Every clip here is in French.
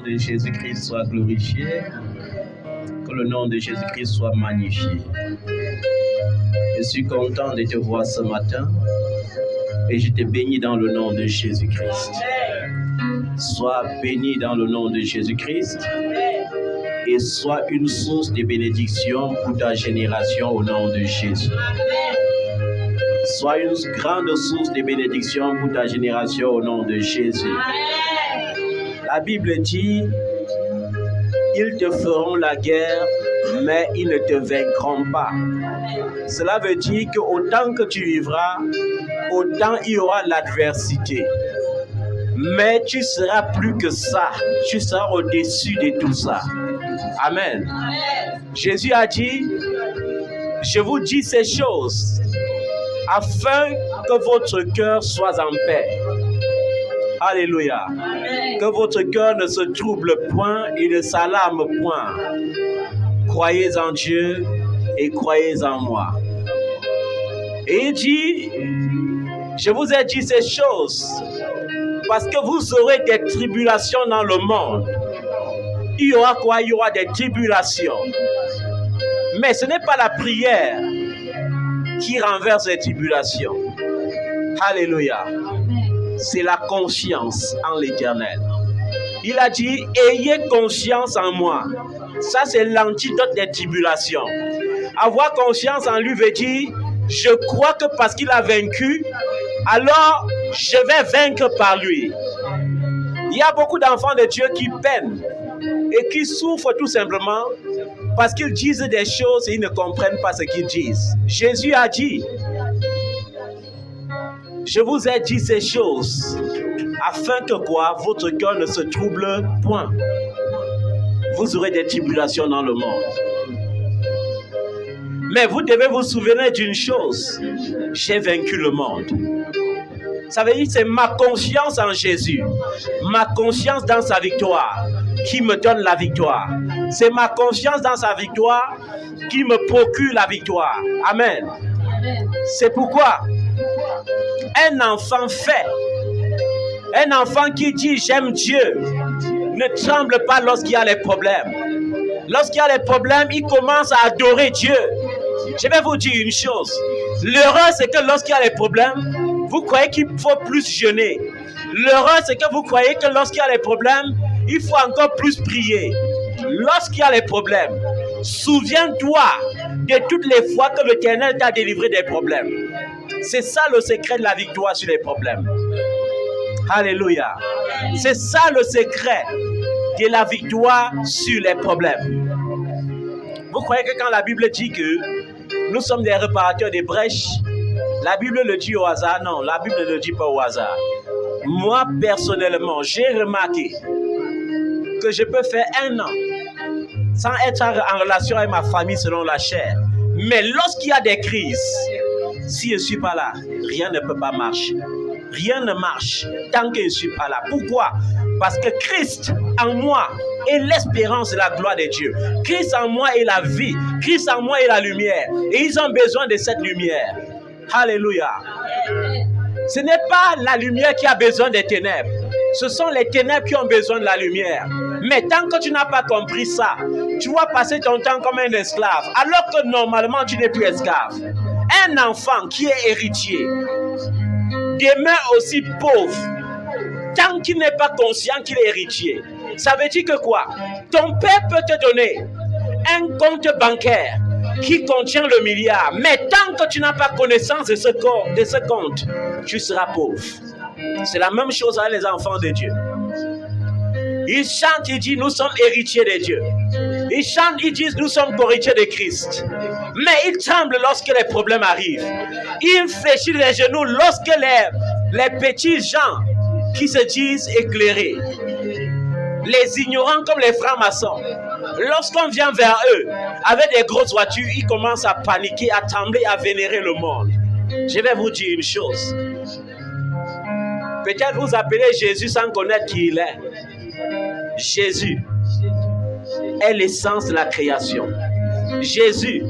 de Jésus-Christ soit glorifié, que le nom de Jésus-Christ soit magnifié. Je suis content de te voir ce matin et je te bénis dans le nom de Jésus-Christ. Sois béni dans le nom de Jésus-Christ et sois une source de bénédiction pour ta génération au nom de Jésus. Sois une grande source de bénédiction pour ta génération au nom de Jésus. La Bible dit, ils te feront la guerre, mais ils ne te vaincront pas. Cela veut dire qu'autant que tu vivras, autant il y aura l'adversité. Mais tu seras plus que ça. Tu seras au-dessus de tout ça. Amen. Jésus a dit, je vous dis ces choses afin que votre cœur soit en paix. Alléluia. Que votre cœur ne se trouble point et ne s'alarme point. Croyez en Dieu et croyez en moi. Et il dit, je vous ai dit ces choses parce que vous aurez des tribulations dans le monde. Il y aura quoi? Il y aura des tribulations. Mais ce n'est pas la prière qui renverse les tribulations. Alléluia. C'est la confiance en l'Éternel. Il a dit, ayez confiance en moi. Ça, c'est l'antidote des tribulations. Avoir confiance en lui veut dire, je crois que parce qu'il a vaincu, alors je vais vaincre par lui. Il y a beaucoup d'enfants de Dieu qui peinent et qui souffrent tout simplement parce qu'ils disent des choses et ils ne comprennent pas ce qu'ils disent. Jésus a dit, je vous ai dit ces choses afin que quoi? Votre cœur ne se trouble point. Vous aurez des tribulations dans le monde. Mais vous devez vous souvenir d'une chose. J'ai vaincu le monde. Ça veut dire que c'est ma confiance en Jésus, ma confiance dans sa victoire qui me donne la victoire. C'est ma confiance dans sa victoire qui me procure la victoire. Amen. C'est pourquoi un enfant fait, un enfant qui dit j'aime Dieu, ne tremble pas lorsqu'il y a les problèmes. Lorsqu'il y a les problèmes, il commence à adorer Dieu. Je vais vous dire une chose. L'erreur, c'est que lorsqu'il y a les problèmes, vous croyez qu'il faut plus jeûner. L'erreur, c'est que vous croyez que lorsqu'il y a les problèmes, il faut encore plus prier. Lorsqu'il y a les problèmes, souviens-toi de toutes les fois que l'Éternel t'a délivré des problèmes. C'est ça le secret de la victoire sur les problèmes. Alléluia. C'est ça le secret de la victoire sur les problèmes. Vous croyez que quand la Bible dit que nous sommes des réparateurs des brèches, la Bible le dit au hasard? Non, la Bible ne le dit pas au hasard. Moi, personnellement, j'ai remarqué que je peux faire 1 an sans être en relation avec ma famille selon la chair. Mais lorsqu'il y a des crises, si je ne suis pas là, rien ne peut pas marcher. Rien ne marche tant que je ne suis pas là. Pourquoi? Parce que Christ en moi est l'espérance de la gloire de Dieu. Christ en moi est la vie. Christ en moi est la lumière. Et ils ont besoin de cette lumière. Alléluia. Ce n'est pas la lumière qui a besoin des ténèbres. Ce sont les ténèbres qui ont besoin de la lumière. Mais tant que tu n'as pas compris ça, tu vas passer ton temps comme un esclave. Alors que normalement, tu n'es plus esclave. Un enfant qui est héritier demeure aussi pauvre tant qu'il n'est pas conscient qu'il est héritier. Ça veut dire que quoi? Ton père peut te donner un compte bancaire qui contient le milliard, mais tant que tu n'as pas connaissance de ce compte, tu seras pauvre. C'est la même chose avec les enfants de Dieu. Ils chantent, ils disent nous sommes héritiers de Dieu. Ils chantent, ils disent nous sommes co-héritiers de Christ. Mais ils tremblent lorsque les problèmes arrivent. Ils fléchissent les genoux lorsque les petits gens qui se disent éclairés, les ignorants comme les francs-maçons, lorsqu'on vient vers eux avec des grosses voitures, ils commencent à paniquer, à trembler, à vénérer le monde. Je vais vous dire une chose. Peut-être vous appelez Jésus sans connaître qui il est. Jésus est l'essence de la création. Jésus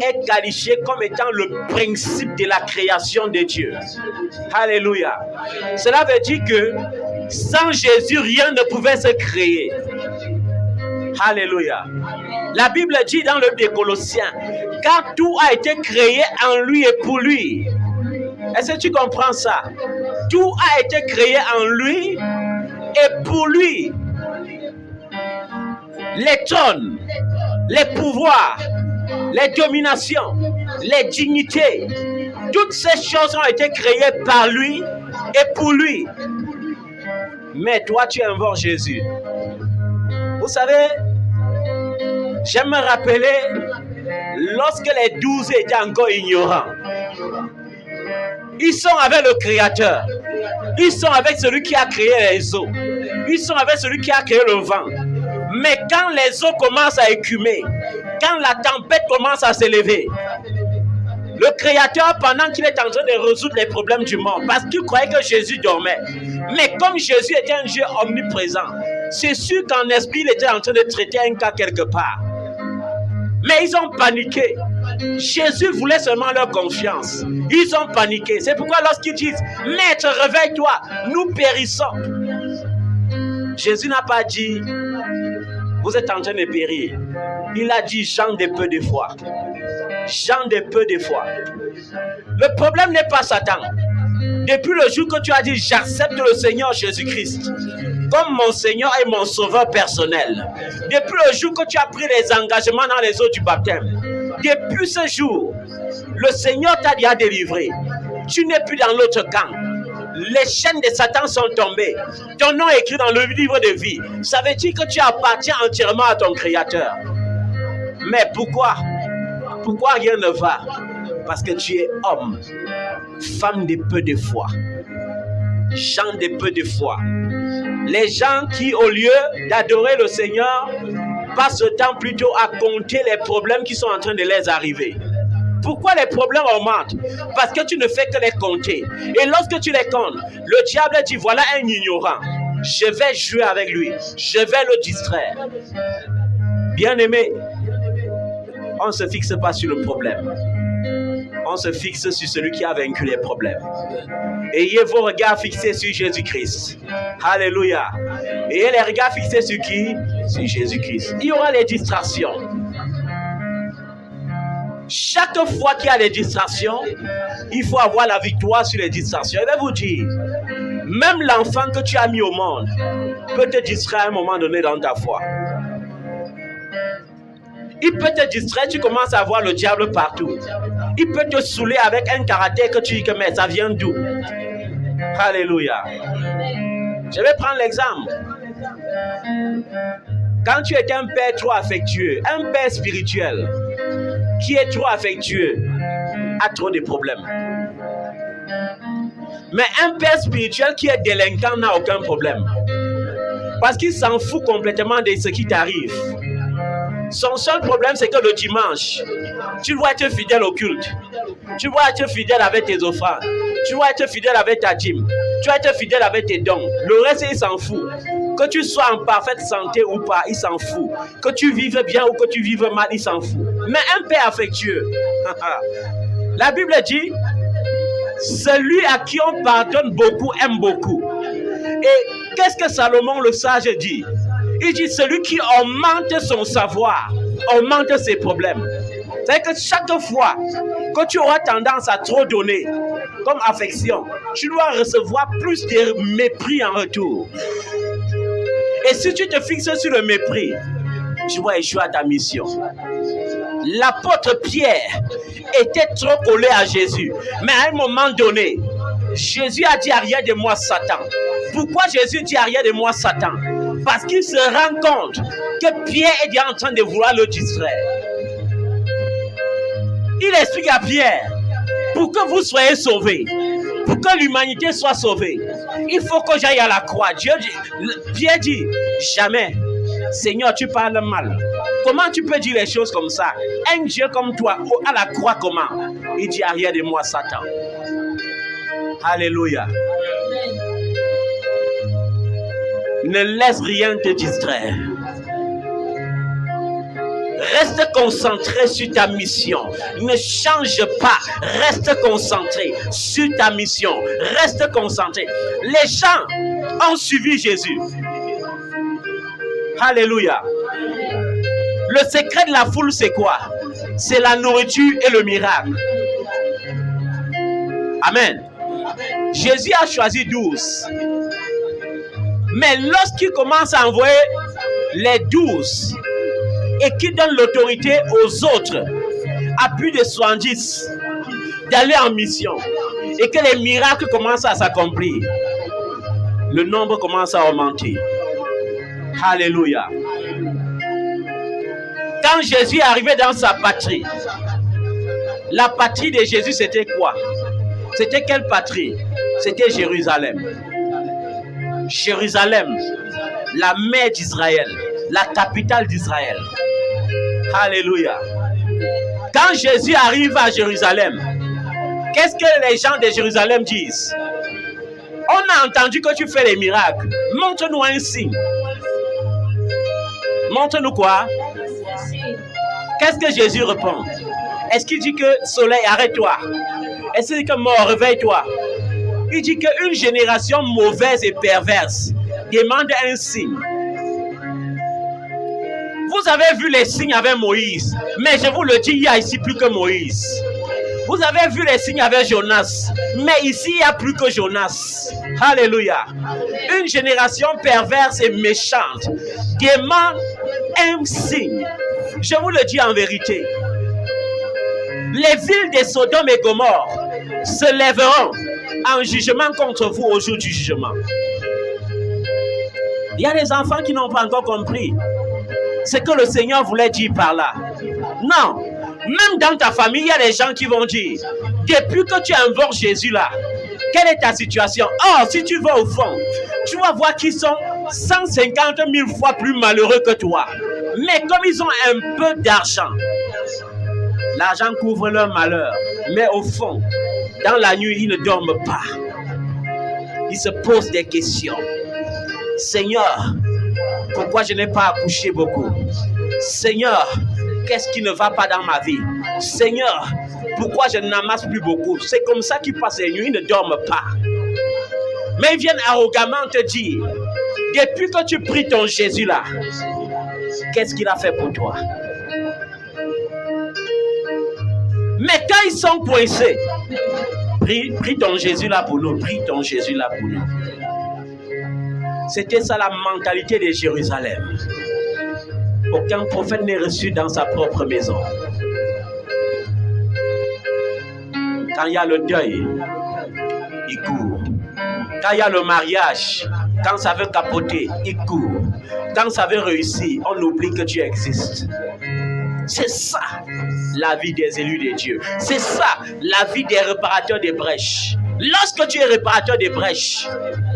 est qualifié comme étant le principe de la création de Dieu. Alléluia. Cela veut dire que Sans Jésus, rien ne pouvait se créer. Alléluia. La Bible dit dans le livre des Colossiens, car tout a été créé en lui et pour lui. Est-ce que tu comprends ça? Tout a été créé en lui et pour lui. Les trônes, les pouvoirs, les dominations, les dignités, toutes ces choses ont été créées par lui et pour lui. Mais toi, tu invoques Jésus. Vous savez, j'aime me rappeler lorsque les 12 étaient encore ignorants. Ils sont avec le Créateur. Ils sont avec celui qui a créé les eaux. Ils sont avec celui qui a créé le vent. Mais quand les eaux commencent à écumer, quand la tempête commence à s'élever, le Créateur, pendant qu'il est en train de résoudre les problèmes du monde, parce qu'il croyait que Jésus dormait, mais comme Jésus était un Dieu omniprésent, c'est sûr qu'en esprit, il était en train de traiter un cas quelque part. Mais ils ont paniqué. Jésus voulait seulement leur confiance. Ils ont paniqué. C'est pourquoi lorsqu'ils disent, Maître, réveille-toi, nous périssons. Jésus n'a pas dit, vous êtes en train de périr. Il a dit, gens de peu de foi. Gens de peu de foi. Le problème n'est pas Satan. Depuis le jour que tu as dit, j'accepte le Seigneur Jésus-Christ comme mon Seigneur et mon Sauveur personnel. Depuis le jour que tu as pris les engagements dans les eaux du baptême. Depuis ce jour, le Seigneur t'a déjà délivré. Tu n'es plus dans l'autre camp. Les chaînes de Satan sont tombées. Ton nom est écrit dans le livre de vie. Ça veut dire que tu appartiens entièrement à ton Créateur. Mais pourquoi? Pourquoi rien ne va? Parce que tu es homme, femme de peu de foi, gens de peu de foi. Les gens qui, au lieu d'adorer le Seigneur, passent le temps plutôt à compter les problèmes qui sont en train de les arriver. Pourquoi les problèmes augmentent? Parce que tu ne fais que les compter. Et lorsque tu les comptes, le diable dit, voilà un ignorant. Je vais jouer avec lui. Je vais le distraire. Bien-aimé, on ne se fixe pas sur le problème. On se fixe sur celui qui a vaincu les problèmes. Ayez vos regards fixés sur Jésus-Christ. Alléluia. Ayez les regards fixés sur qui? Sur Jésus-Christ. Il y aura les distractions. Chaque fois qu'il y a des distractions, il faut avoir la victoire sur les distractions. Je vais vous dire, même l'enfant que tu as mis au monde peut te distraire à un moment donné dans ta foi. Il peut te distraire, tu commences à voir le diable partout. Il peut te saouler avec un caractère que tu dis que mais ça vient d'où? Alléluia. Je vais prendre l'exemple. Quand tu es un père trop affectueux, un père spirituel qui est trop affectueux a trop de problèmes. Mais un père spirituel qui est délinquant n'a aucun problème. Parce qu'il s'en fout complètement de ce qui t'arrive. Son seul problème, c'est que le dimanche, tu dois être fidèle au culte. Tu dois être fidèle avec tes offrandes. Tu dois être fidèle avec ta dîme. Tu dois être fidèle avec tes dons. Le reste, il s'en fout. Que tu sois en parfaite santé ou pas, il s'en fout. Que tu vives bien ou que tu vives mal, il s'en fout. Mais un père affectueux, la Bible dit, celui à qui on pardonne beaucoup aime beaucoup. Et qu'est-ce que Salomon le sage dit? Il dit, celui qui augmente son savoir, augmente ses problèmes. C'est-à-dire que chaque fois que tu auras tendance à trop donner comme affection, tu dois recevoir plus de mépris en retour. Et si tu te fixes sur le mépris, tu vas échouer à ta mission. L'apôtre Pierre était trop collé à Jésus. Mais à un moment donné, Jésus a dit, arrière de moi Satan. Pourquoi Jésus dit arrière de moi Satan? Parce qu'il se rend compte que Pierre est déjà en train de vouloir le distraire. Il explique à Pierre, pour que vous soyez sauvés, pour que l'humanité soit sauvée, il faut que j'aille à la croix. Pierre dit, jamais. Seigneur, tu parles mal. Comment tu peux dire les choses comme ça? Un Dieu comme toi, à la croix comment? Il dit, arrière de moi Satan. Alléluia. Ne laisse rien te distraire. Reste concentré sur ta mission. Ne change pas. Reste concentré sur ta mission. Reste concentré. Les gens ont suivi Jésus. Alléluia. Le secret de la foule, c'est quoi? C'est la nourriture et le miracle. Amen. Jésus a choisi 12. Mais lorsqu'il commence à envoyer les 12 et qu'il donne l'autorité aux autres, à plus de 70, d'aller en mission et que les miracles commencent à s'accomplir, le nombre commence à augmenter. Alléluia. Quand Jésus est arrivé dans sa patrie, la patrie de Jésus, c'était quoi? C'était quelle patrie? C'était Jérusalem. Jérusalem, la mère d'Israël, la capitale d'Israël. Alléluia. Quand Jésus arrive à Jérusalem, qu'est-ce que les gens de Jérusalem disent? On a entendu que tu fais des miracles. Montre-nous un signe. Montre-nous quoi? Qu'est-ce que Jésus répond? Est-ce qu'il dit que soleil, arrête-toi? Est-ce qu'il dit que mort, réveille-toi? Il dit qu'une génération mauvaise et perverse demande un signe. Vous avez vu les signes avec Moïse, mais je vous le dis, il y a ici plus que Moïse. Vous avez vu les signes avec Jonas, mais ici il n'y a plus que Jonas. Alléluia. Une génération perverse et méchante demande un signe. Je vous le dis en vérité. Les villes de Sodome et Gomorrhe se lèveront en jugement contre vous au jour du jugement. Il y a des enfants qui n'ont pas encore compris ce que le Seigneur voulait dire par là. Non, même dans ta famille, il y a des gens qui vont dire, depuis que tu invoques Jésus là, quelle est ta situation? Or, si tu vas au fond, tu vas voir qu'ils sont 150 000 fois plus malheureux que toi. Mais comme ils ont un peu d'argent, l'argent couvre leur malheur. Mais au fond, dans la nuit, ils ne dorment pas. Ils se posent des questions. Seigneur, pourquoi je n'ai pas accouché beaucoup? Seigneur, qu'est-ce qui ne va pas dans ma vie? Seigneur, pourquoi je n'amasse plus beaucoup? C'est comme ça qu'ils passent les nuits, ils ne dorment pas. Mais ils viennent arrogamment te dire, depuis que tu pries ton Jésus là, qu'est-ce qu'il a fait pour toi? Mais quand ils sont coincés, prie ton Jésus là pour nous, prie ton Jésus là pour nous. C'était ça la mentalité de Jérusalem. Aucun prophète n'est reçu dans sa propre maison. Quand il y a le deuil, il court. Quand il y a le mariage, quand ça veut capoter, il court. Quand ça veut réussir, on oublie que tu existes. C'est ça la vie des élus de Dieu. C'est ça la vie des réparateurs des brèches. Lorsque tu es réparateur des brèches,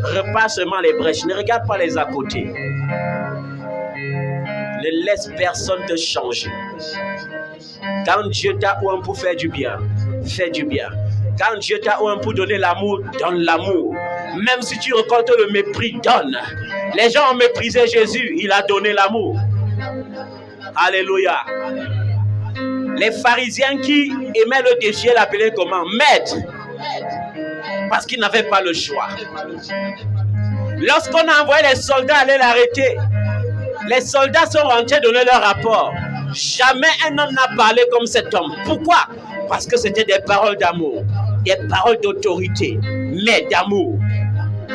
repars seulement les brèches. Ne regarde pas les à côté. Ne laisse personne te changer. Quand Dieu t'a oint pour faire du bien, fais du bien. Quand Dieu t'a oint pour donner l'amour, donne l'amour. Même si tu récoltes le mépris, donne. Les gens ont méprisé Jésus, il a donné l'amour. Alléluia. Les pharisiens qui aimaient le défier l'appelaient comment? Maître. Parce qu'ils n'avaient pas le choix. Lorsqu'on a envoyé les soldats aller l'arrêter, les soldats sont rentrés donner leur rapport. Jamais un homme n'a parlé comme cet homme. Pourquoi? Parce que c'était des paroles d'amour, des paroles d'autorité, mais d'amour.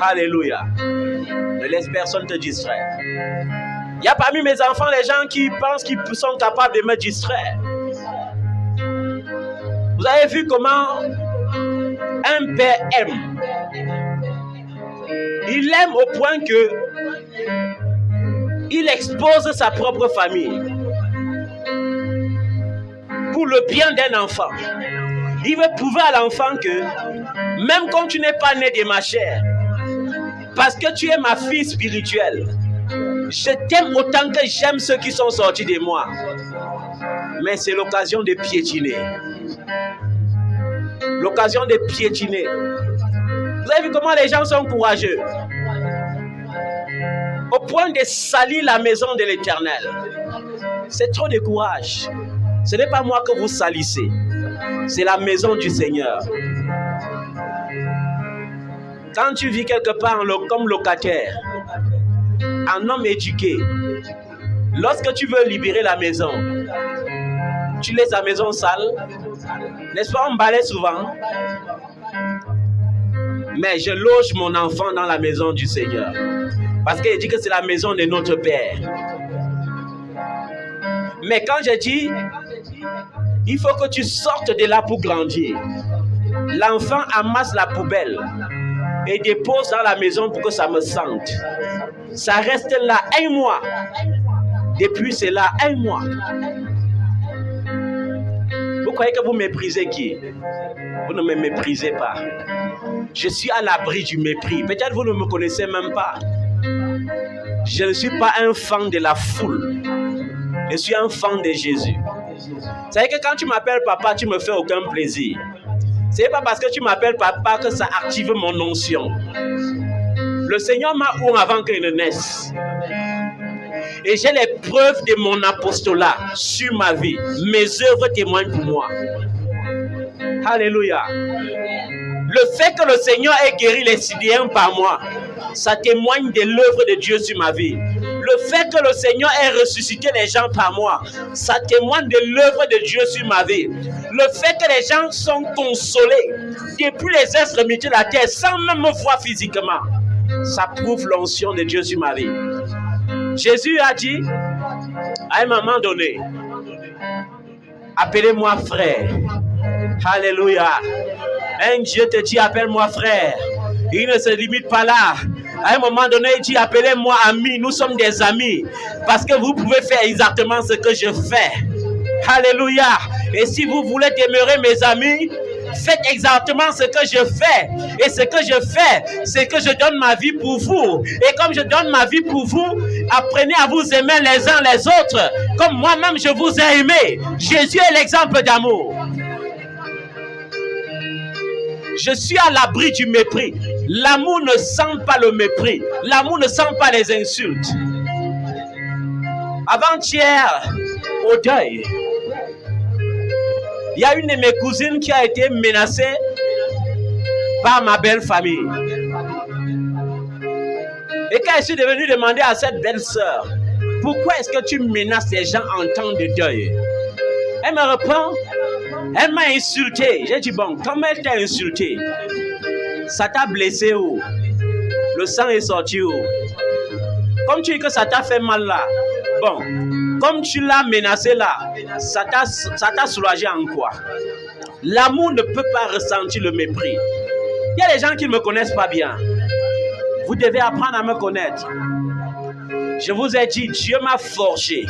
Alléluia. Ne laisse personne te distraire. Il y a parmi mes enfants les gens qui pensent qu'ils sont capables de me distraire. Vous avez vu comment un père aime. Il aime au point que il expose sa propre famille pour le bien d'un enfant. Il veut prouver à l'enfant que même quand tu n'es pas né de ma chair, parce que tu es ma fille spirituelle, je t'aime autant que j'aime ceux qui sont sortis de moi. Mais c'est l'occasion de piétiner. L'occasion de piétiner. Vous avez vu comment les gens sont courageux? Au point de salir la maison de l'Éternel. C'est trop de courage. Ce n'est pas moi que vous salissez. C'est la maison du Seigneur. Quand tu vis quelque part comme locataire, un homme éduqué, lorsque tu veux libérer la maison, tu laisses la maison sale. N'est-ce pas, on balaie souvent? Mais je loge mon enfant dans la maison du Seigneur. Parce qu'il dit que c'est la maison de notre Père. Mais quand je dis, il faut que tu sortes de là pour grandir. L'enfant amasse la poubelle et dépose dans la maison pour que ça me sente. Ça reste là 1 mois. Depuis c'est là 1 mois. Vous croyez que vous méprisez qui? Vous ne me méprisez pas. Je suis à l'abri du mépris. Peut-être vous ne me connaissez même pas. Je ne suis pas un fan de la foule. Je suis un fan de Jésus. Vous savez que quand tu m'appelles papa, tu ne me fais aucun plaisir. Ce n'est pas parce que tu m'appelles papa que ça active mon onction. Le Seigneur m'a oint avant qu'il ne naisse. Et j'ai les preuves de mon apostolat sur ma vie. Mes œuvres témoignent pour moi. Alléluia. Le fait que le Seigneur ait guéri les Syriens par moi, ça témoigne de l'œuvre de Dieu sur ma vie. Le fait que le Seigneur ait ressuscité les gens par moi, ça témoigne de l'œuvre de Dieu sur ma vie. Le fait que les gens sont consolés depuis les extrémités de la terre sans même me voir physiquement, ça prouve l'onction de Dieu sur ma vie. Jésus a dit, à un moment donné, appelez-moi frère. Alléluia. Un Dieu te dit, appelle-moi frère. Il ne se limite pas là. À un moment donné, il dit, appelez-moi ami. Nous sommes des amis. Parce que vous pouvez faire exactement ce que je fais. Alléluia. Et si vous voulez demeurer mes amis, faites exactement ce que je fais. Et ce que je fais, c'est que je donne ma vie pour vous. Et comme je donne ma vie pour vous, apprenez à vous aimer les uns les autres. Comme moi-même, je vous ai aimé. Jésus est l'exemple d'amour. Je suis à l'abri du mépris. L'amour ne sent pas le mépris. L'amour ne sent pas les insultes. Avant-hier, au deuil, il y a une de mes cousines qui a été menacée par ma belle famille. Et quand je suis devenu demander à cette belle-sœur, pourquoi est-ce que tu menaces les gens en temps de deuil? Elle me répond, elle m'a insulté. J'ai dit, bon, comment elle t'a insulté? Ça t'a blessé où? Le sang est sorti où? Comme tu dis que ça t'a fait mal là. Bon, comme tu l'as menacé là, ça t'a soulagé en quoi? L'amour ne peut pas ressentir le mépris. Il y a des gens qui ne me connaissent pas bien. Vous devez apprendre à me connaître. Je vous ai dit, Dieu m'a forgé.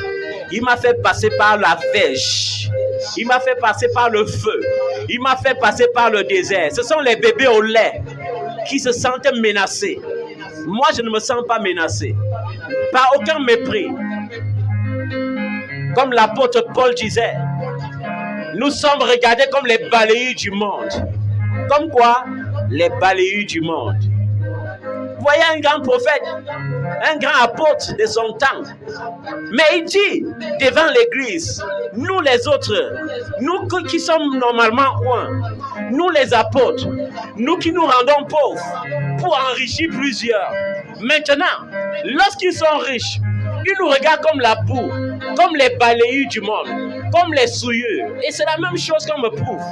Il m'a fait passer par la verge. Il m'a fait passer par le feu. Il m'a fait passer par le désert. Ce sont les bébés au lait qui se sentent menacés. Moi, je ne me sens pas menacé. Par aucun mépris. Comme l'apôtre Paul disait, nous sommes regardés comme les balayeurs du monde. Comme quoi? Les balayeurs du monde. Vous voyez un grand prophète, un grand apôtre de son temps. Mais il dit devant l'église, nous les autres, nous qui sommes normalement loin, nous les apôtres, nous qui nous rendons pauvres pour enrichir plusieurs. Maintenant, lorsqu'ils sont riches, ils nous regardent comme la boue, comme les balayeurs du monde, comme les souilleux. Et c'est la même chose qu'on me prouve.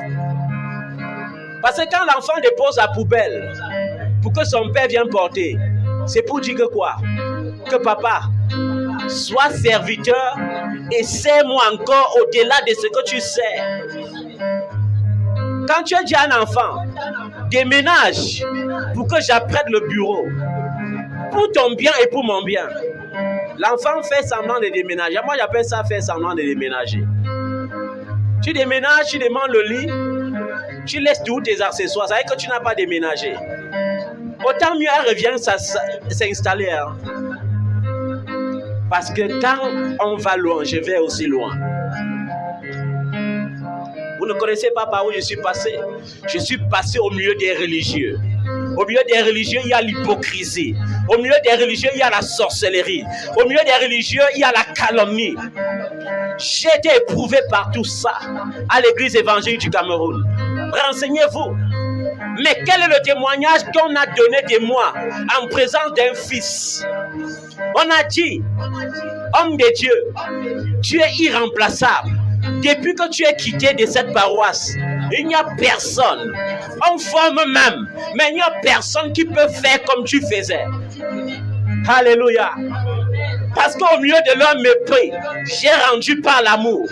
Parce que quand l'enfant dépose la poubelle, pour que son père vienne porter, c'est pour dire que quoi? Que papa, sois serviteur et sers-moi encore au-delà de ce que tu sers. Quand tu as dit à un enfant, déménage pour que j'apprête le bureau, pour ton bien et pour mon bien, l'enfant fait semblant de déménager. Moi, j'appelle ça faire semblant de déménager. Tu déménages, tu demandes le lit, tu laisses tous tes accessoires, ça veut dire que tu n'as pas déménagé. Autant mieux elle revient s'installer. Hein. Parce que quand on va loin, je vais aussi loin. Vous ne connaissez pas par où je suis passé. Je suis passé au milieu des religieux. Au milieu des religieux, il y a l'hypocrisie. Au milieu des religieux, il y a la sorcellerie. Au milieu des religieux, il y a la calomnie. J'ai été éprouvé par tout ça à l'église évangélique du Cameroun. Renseignez-vous. Mais quel est le témoignage qu'on a donné de moi en présence d'un fils? On a dit, homme de Dieu, tu es irremplaçable. Depuis que tu es quitté de cette paroisse, il n'y a personne. On forme même, mais il n'y a personne qui peut faire comme tu faisais. Alléluia. Parce qu'au milieu de leur mépris, j'ai rendu par l'amour.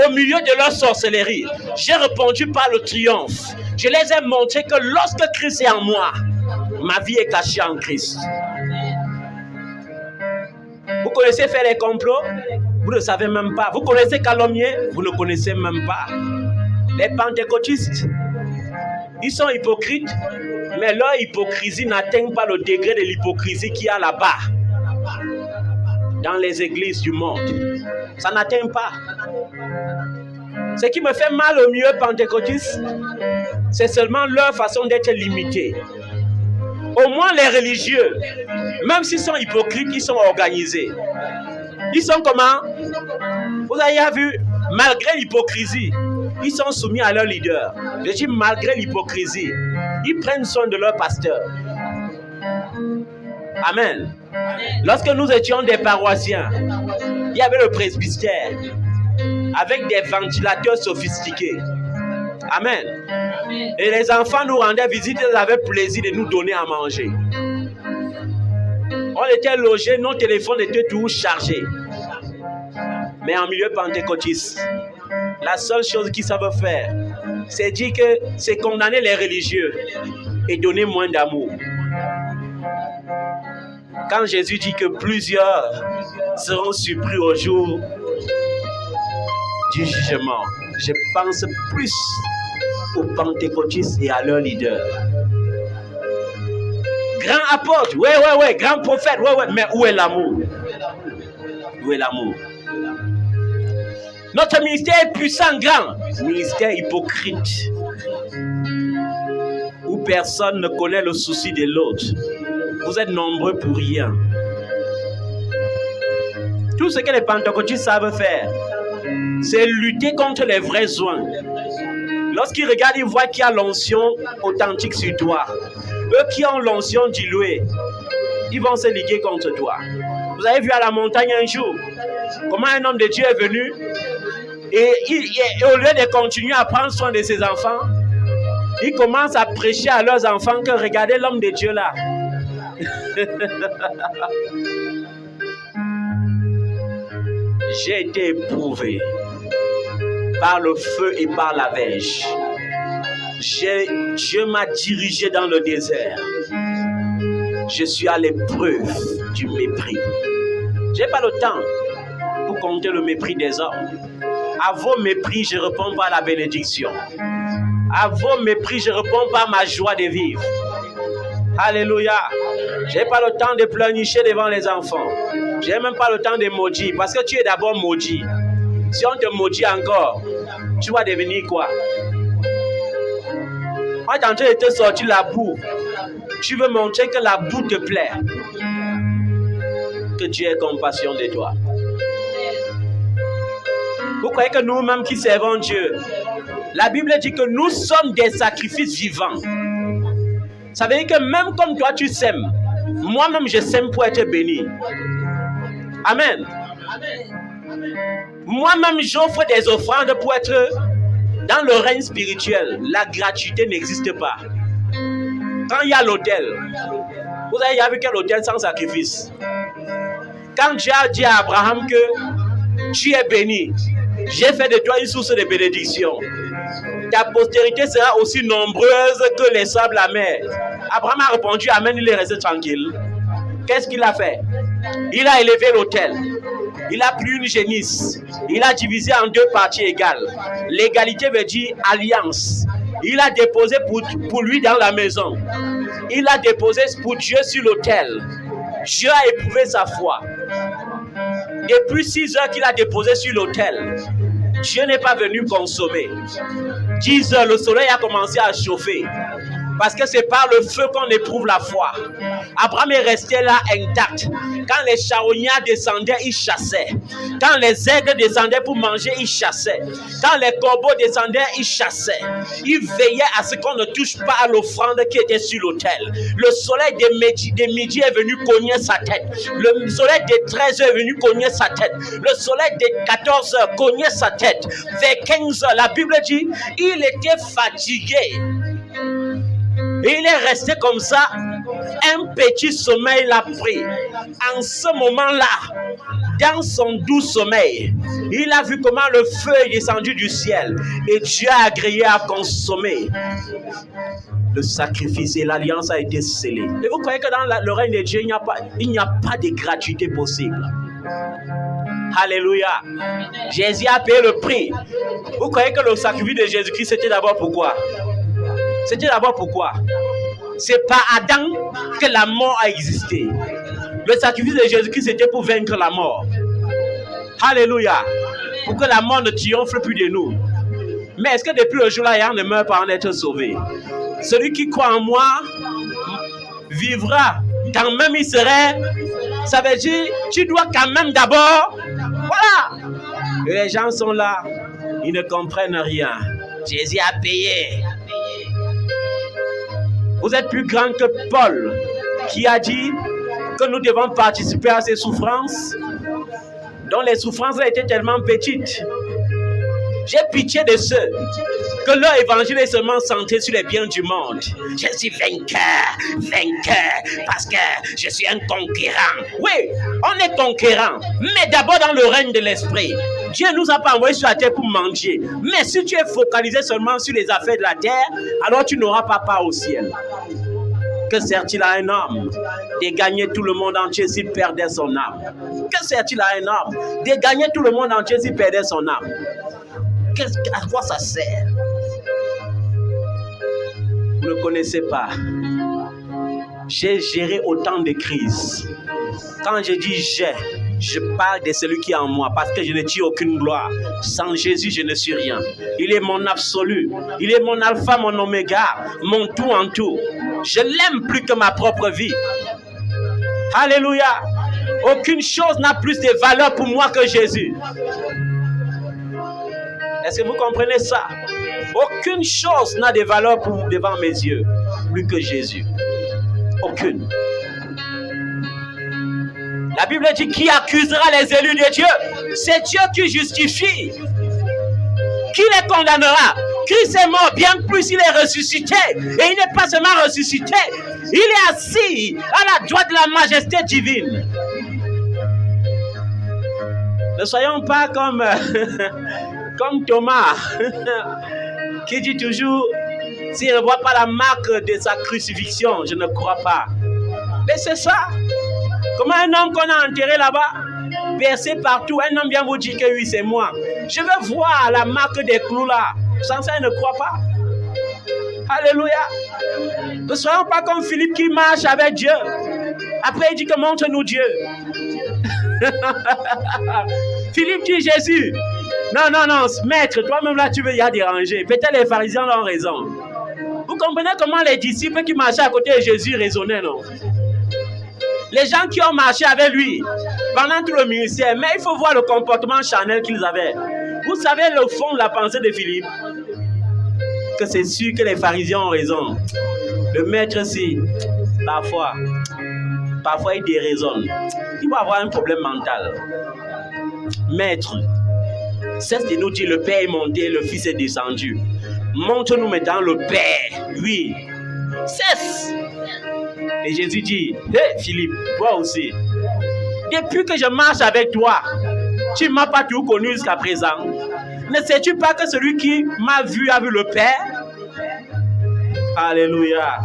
Au milieu de leur sorcellerie, j'ai répondu par le triomphe. Je les ai montré que lorsque Christ est en moi, ma vie est cachée en Christ. Vous connaissez faire les complots? Vous ne savez même pas. Vous connaissez calomnier? Vous ne connaissez même pas. Les pentecôtistes, ils sont hypocrites, mais leur hypocrisie n'atteint pas le degré de l'hypocrisie qu'il y a là-bas, dans les églises du monde. Ça n'atteint pas. Ce qui me fait mal au milieu pentecôtiste, c'est seulement leur façon d'être limitée. Au moins les religieux, même s'ils sont hypocrites, ils sont organisés. Ils sont comment? Vous avez vu, malgré l'hypocrisie, ils sont soumis à leur leader. Je dis malgré l'hypocrisie, ils prennent soin de leur pasteur. Amen. Lorsque nous étions des paroissiens, il y avait le presbytère avec des ventilateurs sophistiqués. Amen. Et les enfants nous rendaient visite, ils avaient plaisir de nous donner à manger. On était logés, nos téléphones étaient toujours chargés. Mais en milieu pentecôtiste, la seule chose qu'ils savent faire, c'est dire que c'est condamner les religieux et donner moins d'amour. Quand Jésus dit que plusieurs seront surpris au jour du jugement, je pense plus aux pentecôtistes et à leurs leaders. Grand apôtre, ouais, grand prophète, ouais, mais où est l'amour? Où est l'amour? Notre ministère est puissant, grand, ministère hypocrite, où personne ne connaît le souci de l'autre. Vous êtes nombreux pour rien. Tout ce que les pentecôtistes savent faire, c'est lutter contre les vrais soins. Lorsqu'ils regardent, ils voient qu'il y a l'onction authentique sur toi. Eux qui ont l'onction diluée, ils vont se liguer contre toi. Vous avez vu à la montagne un jour, comment un homme de Dieu est venu et au lieu de continuer à prendre soin de ses enfants, ils commencent à prêcher à leurs enfants que regardez l'homme de Dieu là. J'ai été éprouvé par le feu et par la verge. Dieu m'a dirigé dans le désert. Je suis à l'épreuve du mépris. Je n'ai pas le temps pour compter le mépris des hommes. À vos mépris, je réponds par la bénédiction. À vos mépris, je réponds par ma joie de vivre. Alléluia. Je n'ai pas le temps de pleurnicher devant les enfants. Je n'ai même pas le temps de maudire. Parce que tu es d'abord maudit. Si on te maudit encore, tu vas devenir quoi? On est en train de te sortir la boue. Tu veux montrer que la boue te plaît. Que Dieu ait compassion de toi. Vous croyez que nous-mêmes qui servons Dieu, la Bible dit que nous sommes des sacrifices vivants. Ça veut dire que même comme toi tu sèmes, moi-même je sème pour être béni. Amen. Moi-même j'offre des offrandes pour être dans le règne spirituel. La gratuité n'existe pas. Quand il y a l'autel, vous avez vu quel autel sans sacrifice? Quand Dieu a dit à Abraham que tu es béni, j'ai fait de toi une source de bénédiction. Ta postérité sera aussi nombreuse que les sables à mer. Abraham a répondu amen, il est resté tranquille. Qu'est-ce qu'il a fait? Il a élevé l'autel. Il a pris une génisse. Il a divisé en deux parties égales. L'égalité veut dire alliance. Il a déposé pour lui dans la maison. Il a déposé pour Dieu sur l'autel. Dieu a éprouvé sa foi. Depuis 6 heures qu'il a déposé sur l'autel, Dieu n'est pas venu consommer. 10 heures, le soleil a commencé à chauffer. Parce que c'est par le feu qu'on éprouve la foi. Abraham est resté là intact. Quand les charognards descendaient, il chassait. Quand les aigles descendaient pour manger, il chassait. Quand les corbeaux descendaient, il chassait. Il veillait à ce qu'on ne touche pas à l'offrande qui était sur l'autel. Le soleil des midi est venu cogner sa tête. Le soleil des 13 heures est venu cogner sa tête. Le soleil des 14 heures cognait sa tête. Vers 15 heures, la Bible dit, il était fatigué. Et il est resté comme ça. Un petit sommeil l'a pris. En ce moment-là, dans son doux sommeil, il a vu comment le feu est descendu du ciel. Et Dieu a agréé à consommer le sacrifice et l'alliance a été scellée. Et vous croyez que dans le règne de Dieu, il n'y a pas de gratuité possible. Alléluia. Jésus a payé le prix. Vous croyez que le sacrifice de Jésus-Christ, c'était d'abord pourquoi? C'était d'abord pourquoi? C'est par Adam que la mort a existé. Le sacrifice de Jésus-Christ, c'était pour vaincre la mort. Alléluia. Pour que la mort ne triomphe plus de nous. Mais est-ce que depuis le jour-là, il ne meurt pas en être sauvé? Celui qui croit en moi vivra. Quand même il serait. Ça veut dire, tu dois quand même d'abord. Voilà. Et les gens sont là. Ils ne comprennent rien. Jésus a payé. Vous êtes plus grand que Paul, qui a dit que nous devons participer à ces souffrances, dont les souffrances étaient tellement petites. J'ai pitié de ceux que leur évangile est seulement centré sur les biens du monde. Je suis vainqueur, parce que je suis un conquérant. Oui, on est conquérant, mais d'abord dans le règne de l'esprit. Dieu ne nous a pas envoyés sur la terre pour mendier. Mais si tu es focalisé seulement sur les affaires de la terre, alors tu n'auras pas part au ciel. Que sert-il à un homme de gagner tout le monde entier s'il perdait son âme? Que sert-il à un homme de gagner tout le monde entier s'il perdait son âme? À quoi ça sert? Vous ne connaissez pas. J'ai géré autant de crises. Quand je dis je parle de celui qui est en moi, parce que je ne tire aucune gloire. Sans Jésus, je ne suis rien. Il est mon absolu. Il est mon alpha, mon oméga, mon tout en tout. Je l'aime plus que ma propre vie. Alléluia. Aucune chose n'a plus de valeur pour moi que Jésus. Est-ce que vous comprenez ça? Aucune chose n'a de valeur devant mes yeux, plus que Jésus. Aucune. La Bible dit, qui accusera les élus de Dieu? C'est Dieu qui justifie. Qui les condamnera? Christ est mort, bien plus il est ressuscité. Et il n'est pas seulement ressuscité, il est assis à la droite de la majesté divine. Ne soyons pas comme Thomas, qui dit toujours, s'il ne voit pas la marque de sa crucifixion, je ne crois pas. Mais c'est ça. Comment un homme qu'on a enterré là-bas, percé partout, un homme vient vous dire que oui, c'est moi. Je veux voir la marque des clous là. Sans ça, il ne croit pas. Alléluia. Ne soyons pas comme Philippe qui marche avec Dieu. Après, il dit que montre-nous Dieu. Philippe dit Jésus. Non, maître, toi-même là, tu veux y aller déranger. Peut-être les pharisiens ont raison. Vous comprenez comment les disciples qui marchaient à côté de Jésus raisonnaient, non? Les gens qui ont marché avec lui pendant tout le ministère, mais il faut voir le comportement charnel qu'ils avaient. Vous savez le fond de la pensée de Philippe? Que c'est sûr que les pharisiens ont raison. Le maître, si, parfois il déraisonne. Il va avoir un problème mental. Maître, cesse de nous dire le Père est monté, le Fils est descendu. Montre-nous maintenant le Père. Oui. Cesse. Et Jésus dit, hé Philippe, toi aussi. Depuis que je marche avec toi, tu ne m'as pas tout connu jusqu'à présent. Ne sais-tu pas que celui qui m'a vu a vu le Père? Alléluia.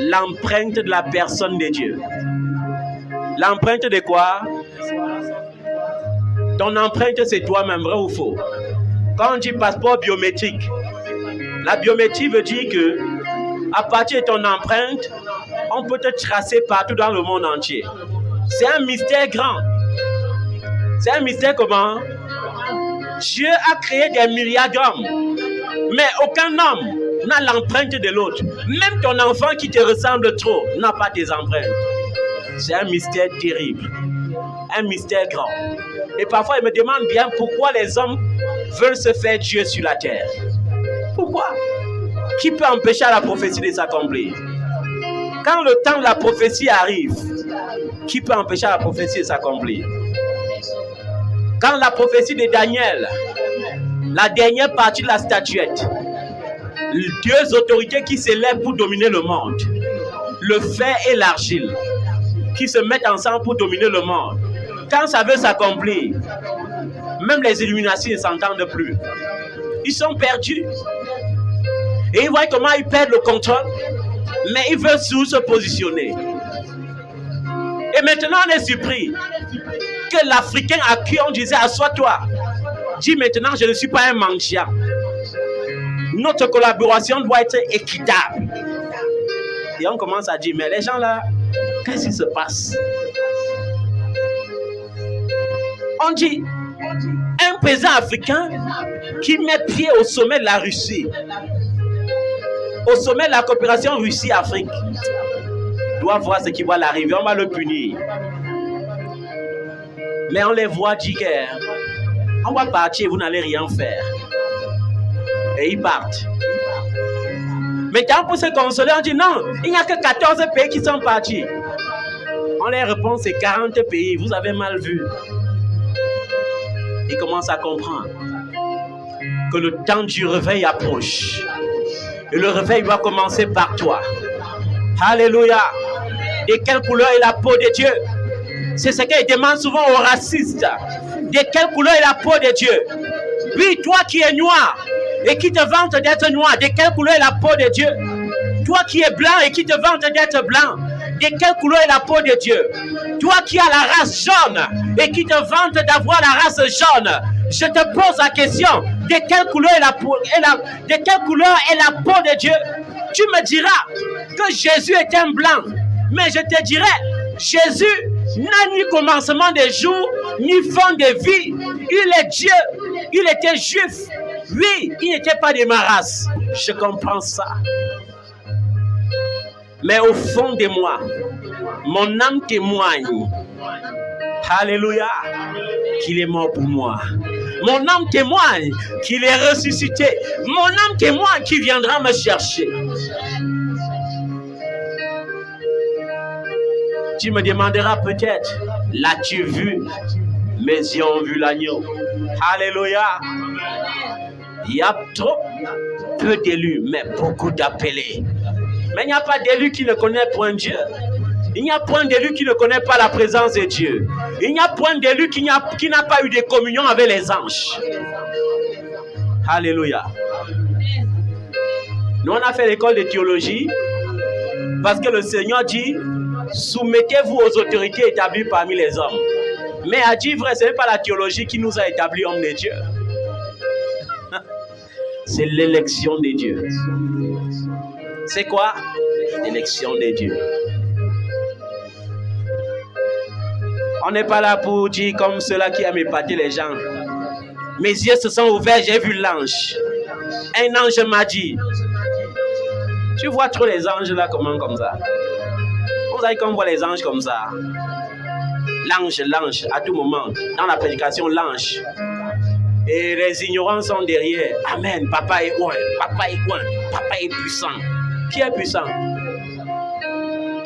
L'empreinte de la personne de Dieu. L'empreinte de quoi? Ton empreinte, c'est toi-même, vrai ou faux? Quand on dit passeport biométrique, la biométrie veut dire que à partir de ton empreinte, on peut te tracer partout dans le monde entier. C'est un mystère grand. C'est un mystère comment? Dieu a créé des milliards d'hommes. Mais aucun homme n'a l'empreinte de l'autre. Même ton enfant qui te ressemble trop n'a pas tes empreintes. C'est un mystère terrible. Un mystère grand. Et parfois, il me demande bien pourquoi les hommes veulent se faire Dieu sur la terre. Pourquoi? Qui peut empêcher la prophétie de s'accomplir? Quand le temps de la prophétie arrive, qui peut empêcher la prophétie de s'accomplir? Quand la prophétie de Daniel, la dernière partie de la statuette, deux autorités qui s'élèvent pour dominer le monde, le fer et l'argile, qui se mettent ensemble pour dominer le monde. Quand ça veut s'accomplir, même les illuminations ne s'entendent plus. Ils sont perdus. Et ils voient comment ils perdent le contrôle, mais ils veulent toujours se positionner. Et maintenant, on est surpris que l'Africain à qui on disait assois-toi, dit maintenant je ne suis pas un mendiant. Notre collaboration doit être équitable. Et on commence à dire, mais les gens là, qu'est-ce qui se passe? On dit, un président africain qui met pied au sommet de la Russie, au sommet de la coopération Russie-Afrique, doit voir ce qui va l'arriver, on va le punir. Mais on les voit dire on va partir, vous n'allez rien faire. Et ils partent. Maintenant, pour se consoler, on dit non, il n'y a que 14 pays qui sont partis. On leur répond, c'est 40 pays, vous avez mal vu. Ils commencent à comprendre que le temps du réveil approche. Et le réveil va commencer par toi. Alléluia. De quelle couleur est la peau de Dieu? C'est ce qu'il demande souvent aux racistes. De quelle couleur est la peau de Dieu? Oui, toi qui es noir et qui te vantes d'être noir, de quelle couleur est la peau de Dieu? Toi qui es blanc et qui te vantes d'être blanc, de quelle couleur est la peau de Dieu? Toi qui as la race jaune et qui te vantes d'avoir la race jaune, je te pose la question, de quelle couleur est la peau, de quelle couleur est la peau de Dieu? Tu me diras que Jésus est un blanc, mais je te dirai, Jésus n'a ni commencement de jour, ni fin de vie. Il est Dieu, il était juif. Oui, il n'était pas de ma race. Je comprends ça. Mais au fond de moi, mon âme témoigne. Alléluia, qu'il est mort pour moi. Mon âme témoigne qu'il est ressuscité. Mon âme témoigne qu'il viendra me chercher. Tu me demanderas peut-être, l'as-tu vu? Mes yeux ont vu l'agneau. Alléluia. Il y a trop peu d'élus, mais beaucoup d'appelés. Mais il n'y a pas d'élu qui ne connaît point Dieu. Il n'y a point d'élu qui ne connaît pas la présence de Dieu. Il n'y a point d'élu qui n'a pas eu de communion avec les anges. Alléluia. Nous, on a fait l'école de théologie parce que le Seigneur dit, soumettez-vous aux autorités établies parmi les hommes. Mais à dire vrai, ce n'est pas la théologie qui nous a établis hommes de Dieu. C'est l'élection de Dieu. C'est quoi? L'élection de Dieu. On n'est pas là pour dire comme ceux-là qui aiment épater les gens. Mes yeux se sont ouverts, j'ai vu l'ange. Un ange m'a dit. Tu vois trop les anges là, comment comme ça? Vous savez qu'on voit les anges comme ça. L'ange, à tout moment. Dans la prédication, l'ange. Et les ignorants sont derrière. Amen, papa est loin, papa est loin, papa est puissant. Qui est puissant?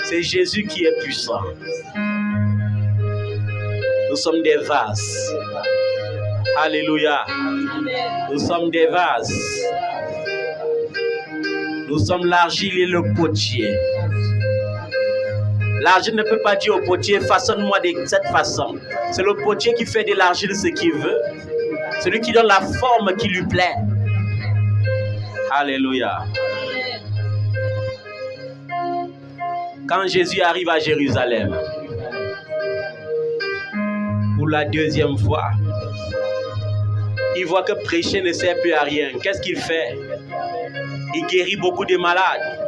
C'est Jésus qui est puissant. Nous sommes des vases. Alléluia. Nous sommes des vases. Nous sommes l'argile et le potier. L'argile ne peut pas dire au potier, façonne-moi de cette façon. C'est le potier qui fait de l'argile ce qu'il veut. Celui qui donne la forme qui lui plaît. Alléluia. Quand Jésus arrive à Jérusalem, pour la deuxième fois, il voit que prêcher ne sert plus à rien. Qu'est-ce qu'il fait? Il guérit beaucoup de malades.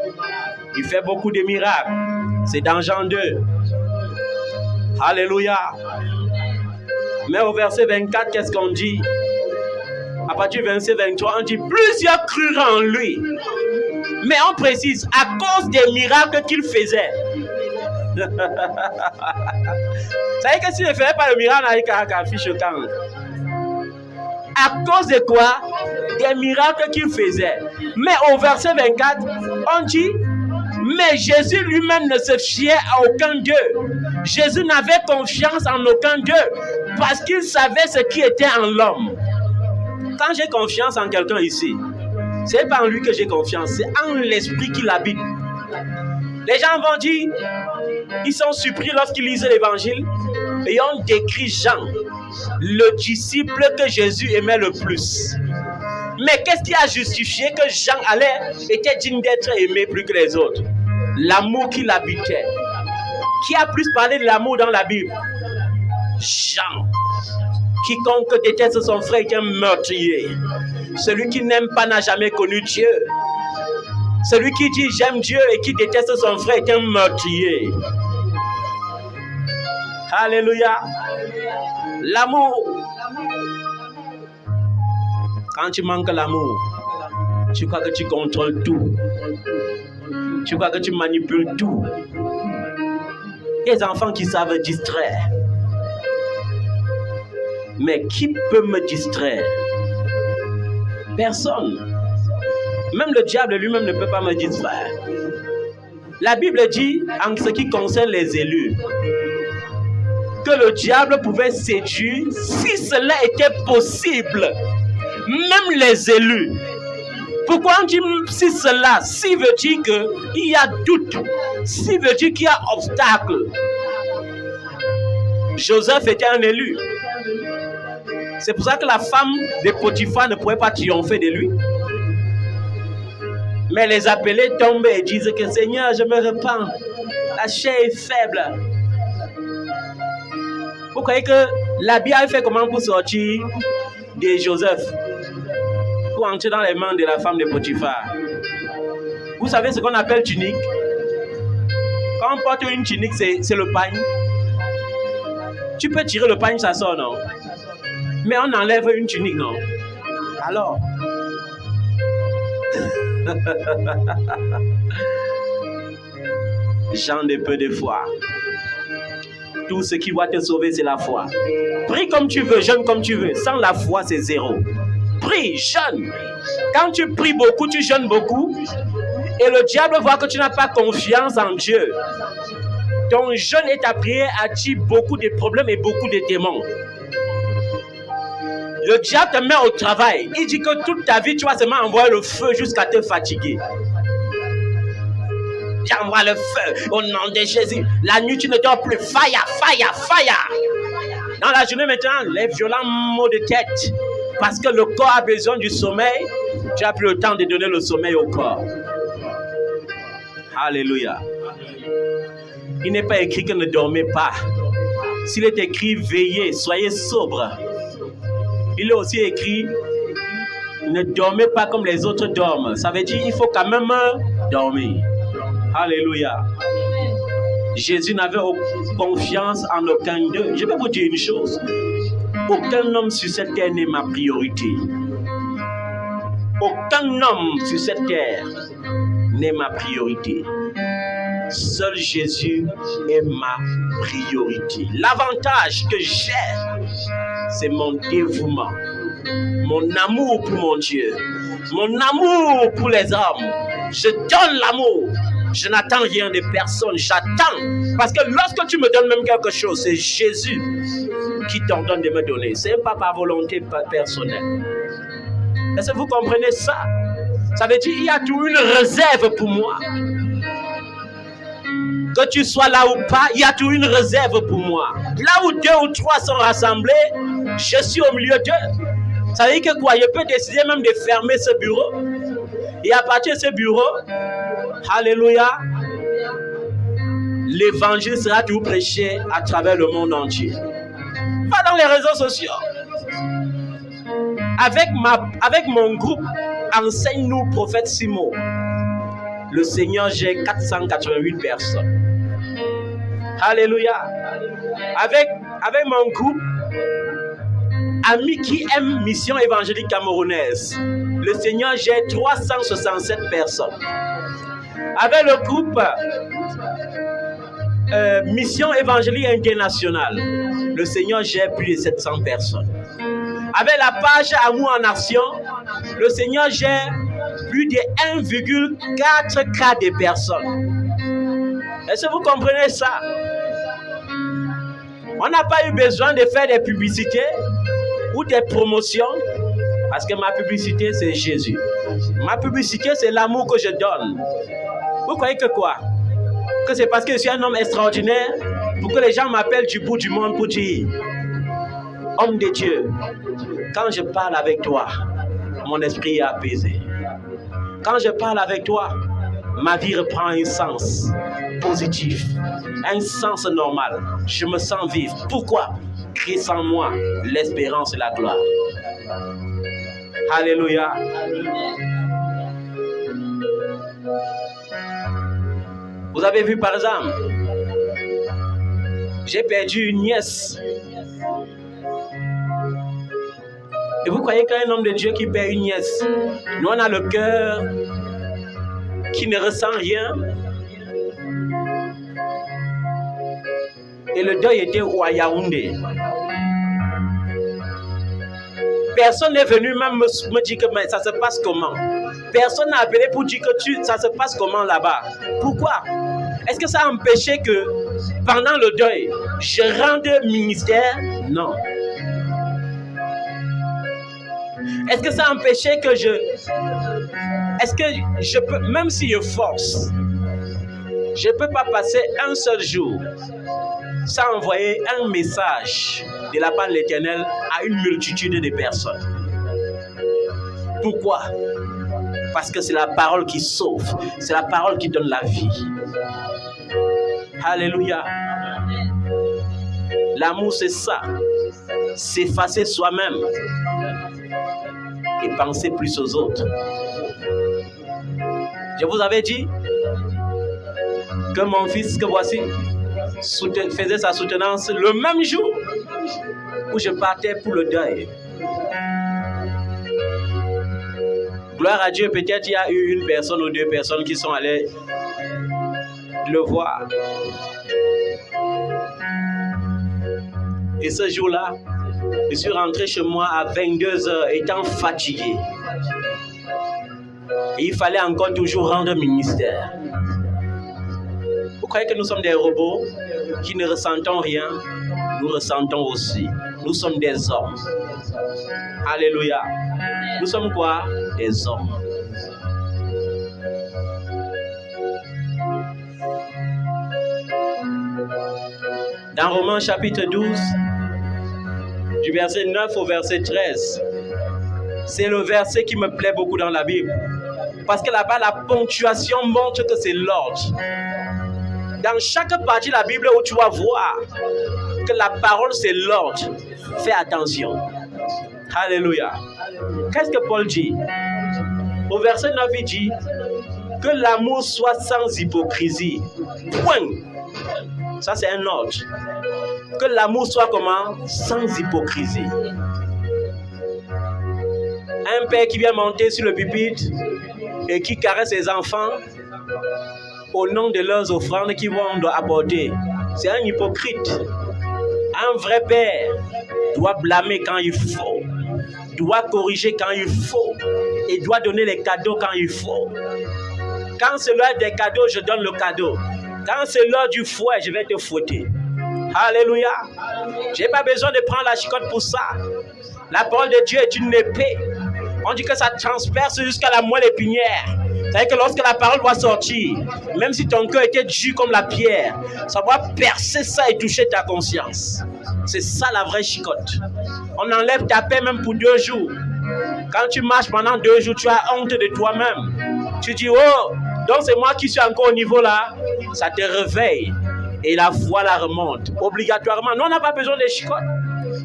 Il fait beaucoup de miracles. C'est dans Jean 2. Alléluia. Mais au verset 24, qu'est-ce qu'on dit? À partir du verset 23, on dit plusieurs crurent en lui. Mais on précise, à cause des miracles qu'il faisait. Vous savez que s'il ne faisait pas le miracle, on a qu'à fiche quand. À cause de quoi? Des miracles qu'il faisait. Mais au verset 24, on dit, mais Jésus lui-même ne se fiait à aucun d'eux. Jésus n'avait confiance en aucun d'eux parce qu'il savait ce qui était en l'homme. Quand j'ai confiance en quelqu'un ici, c'est pas en lui que j'ai confiance, c'est en l'esprit qui l'habite. Les gens vont dire, ils sont surpris lorsqu'ils lisent l'évangile et on décrit Jean, le disciple que Jésus aimait le plus. Mais qu'est-ce qui a justifié que Jean était digne d'être aimé plus que les autres? L'amour qui l'habitait. Qui a plus parlé de l'amour dans la Bible? Jean. Quiconque déteste son frère est un meurtrier. Celui qui n'aime pas n'a jamais connu Dieu. Celui qui dit j'aime Dieu et qui déteste son frère est un meurtrier. Alléluia. L'amour. Quand tu manques l'amour, tu crois que tu contrôles tout. Tu crois que tu manipules tout. Les enfants qui savent distraire. Mais qui peut me distraire? Personne. Même le diable lui-même ne peut pas me distraire. La Bible dit, en ce qui concerne les élus, que le diable pouvait séduire si cela était possible. Même les élus. Pourquoi on dit si cela? Si veut dire qu'il y a doute. Si veut dire qu'il y a obstacle. Joseph était un élu. C'est pour ça que la femme de Potiphar ne pouvait pas triompher de lui. Mais les appelés tombent et disent que Seigneur, je me repens. La chair est faible. Vous croyez que la Bible a fait comment pour sortir de Joseph? Pour entrer dans les mains de la femme de Potiphar. Vous savez ce qu'on appelle tunique? Quand on porte une tunique, c'est le pagne. Tu peux tirer le pagne, ça sort, non? Mais on enlève une tunique, non? Alors? Jean de peu de foi. Tout ce qui va te sauver, c'est la foi. Prie comme tu veux, jeûne comme tu veux. Sans la foi, c'est zéro. Prie, jeûne. Quand tu pries beaucoup, tu jeûnes beaucoup. Et le diable voit que tu n'as pas confiance en Dieu. Ton jeûne et ta prière attirent beaucoup de problèmes et beaucoup de démons. Le diable te met au travail. Il dit que toute ta vie, tu vas seulement envoyer le feu jusqu'à te fatiguer. J'envoie le feu au nom de Jésus. La nuit, tu ne dors plus. Fire, fire, fire. Dans la journée maintenant, les violents maux de tête. Parce que le corps a besoin du sommeil. Tu n'as plus le temps de donner le sommeil au corps. Alléluia. Il n'est pas écrit que ne dormez pas. S'il est écrit veillez, soyez sobre. Il est aussi écrit ne dormez pas comme les autres dorment. Ça veut dire qu'il faut quand même dormir. Alléluia. Jésus n'avait confiance en aucun d'eux. Je vais vous dire une chose. Aucun homme sur cette terre n'est ma priorité. Aucun homme sur cette terre n'est ma priorité. Seul Jésus est ma priorité. L'avantage que j'ai, c'est mon dévouement, mon amour pour mon Dieu, mon amour pour les hommes. Je donne l'amour. Je n'attends rien de personne. J'attends. Parce que lorsque tu me donnes même quelque chose, c'est Jésus qui t'ordonne de me donner. Ce n'est pas par volonté personnelle. Est-ce que vous comprenez ça? Ça veut dire qu'il y a toujours une réserve pour moi. Que tu sois là ou pas, il y a toujours une réserve pour moi. Là où 2 ou 3 sont rassemblés, je suis au milieu d'eux. Ça veut dire que quoi? Je peux décider même de fermer ce bureau. Et à partir de ce bureau, alléluia, l'évangile sera toujours prêché à travers le monde entier. Pas dans les réseaux sociaux. Avec mon groupe, enseigne-nous prophète Simo. Le Seigneur, j'ai 488 personnes. Alléluia. Avec mon groupe, Amis qui aiment Mission évangélique camerounaise, le Seigneur gère 367 personnes. Avec le groupe Mission évangélique internationale, le Seigneur gère plus de 700 personnes. Avec la page Amour en Action, le Seigneur gère plus de 1,4 cas de personnes. Est-ce que vous comprenez ça? On n'a pas eu besoin de faire des publicités ou des promotions, parce que ma publicité, c'est Jésus. Ma publicité, c'est l'amour que je donne. Vous croyez que quoi? Que c'est parce que je suis un homme extraordinaire pour que les gens m'appellent du bout du monde pour dire homme de Dieu. Quand je parle avec toi, mon esprit est apaisé. Quand je parle avec toi, ma vie reprend un sens positif, un sens normal. Je me sens vivre. Pourquoi? Christ en moi, l'espérance et la gloire. Alléluia. Vous avez vu par exemple, j'ai perdu une nièce. Et vous croyez qu'un homme de Dieu qui perd une nièce, nous on a le cœur qui ne ressent rien. Et le deuil était au Yaoundé. Personne n'est venu même me dire que mais ça se passe comment. Personne n'a appelé pour dire que ça se passe comment là-bas. Pourquoi? Est-ce que ça a empêché que pendant le deuil, je rende ministère? Non. Est-ce que ça a empêché que est-ce que je peux, même si je force, je ne peux pas passer un seul jour sans envoyer un message de la part de l'Éternel à une multitude de personnes? Pourquoi? Parce que c'est la parole qui sauve, c'est la parole qui donne la vie. Alléluia. L'amour, c'est ça. S'effacer soi-même et penser plus aux autres. Je vous avais dit que mon fils, que voici, faisait sa soutenance le même jour où je partais pour le deuil. Gloire à Dieu, peut-être il y a eu une personne ou deux personnes qui sont allées le voir. Et ce jour-là, je suis rentré chez moi à 22h étant fatigué. Et il fallait encore toujours rendre ministère. Vous croyez que nous sommes des robots qui ne ressentons rien? Nous ressentons aussi. Nous sommes des hommes. Alléluia. Nous sommes quoi? Des hommes. Dans Romains chapitre 12, du verset 9 au verset 13, c'est le verset qui me plaît beaucoup dans la Bible. Parce que là-bas, la ponctuation montre que c'est l'ordre. Dans chaque partie de la Bible où tu vas voir que la parole c'est l'ordre, fais attention. Alléluia. Qu'est-ce que Paul dit? Au verset 9, il dit que l'amour soit sans hypocrisie. Point. Ça, c'est un ordre. Que l'amour soit comment? Sans hypocrisie. Un père qui vient monter sur le pupitre et qui caresse ses enfants au nom de leurs offrandes qu'ils vont apporter, c'est un hypocrite. Un vrai père doit blâmer quand il faut, doit corriger quand il faut et doit donner les cadeaux quand il faut. Quand c'est l'heure des cadeaux, je donne le cadeau. Quand c'est l'heure du fouet, je vais te fouetter. Alléluia. Je n'ai pas besoin de prendre la chicotte pour ça. La parole de Dieu est une épée. On dit que ça transperce jusqu'à la moelle épinière. C'est-à-dire que lorsque la parole va sortir, même si ton cœur était dur comme la pierre, ça va percer ça et toucher ta conscience. C'est ça la vraie chicotte. On enlève ta paix même pour 2 jours. Quand tu marches pendant 2 jours, tu as honte de toi-même. Tu dis, oh, donc c'est moi qui suis encore au niveau là. Ça te réveille et la foi la remonte. Obligatoirement, nous on n'a pas besoin de chicotte.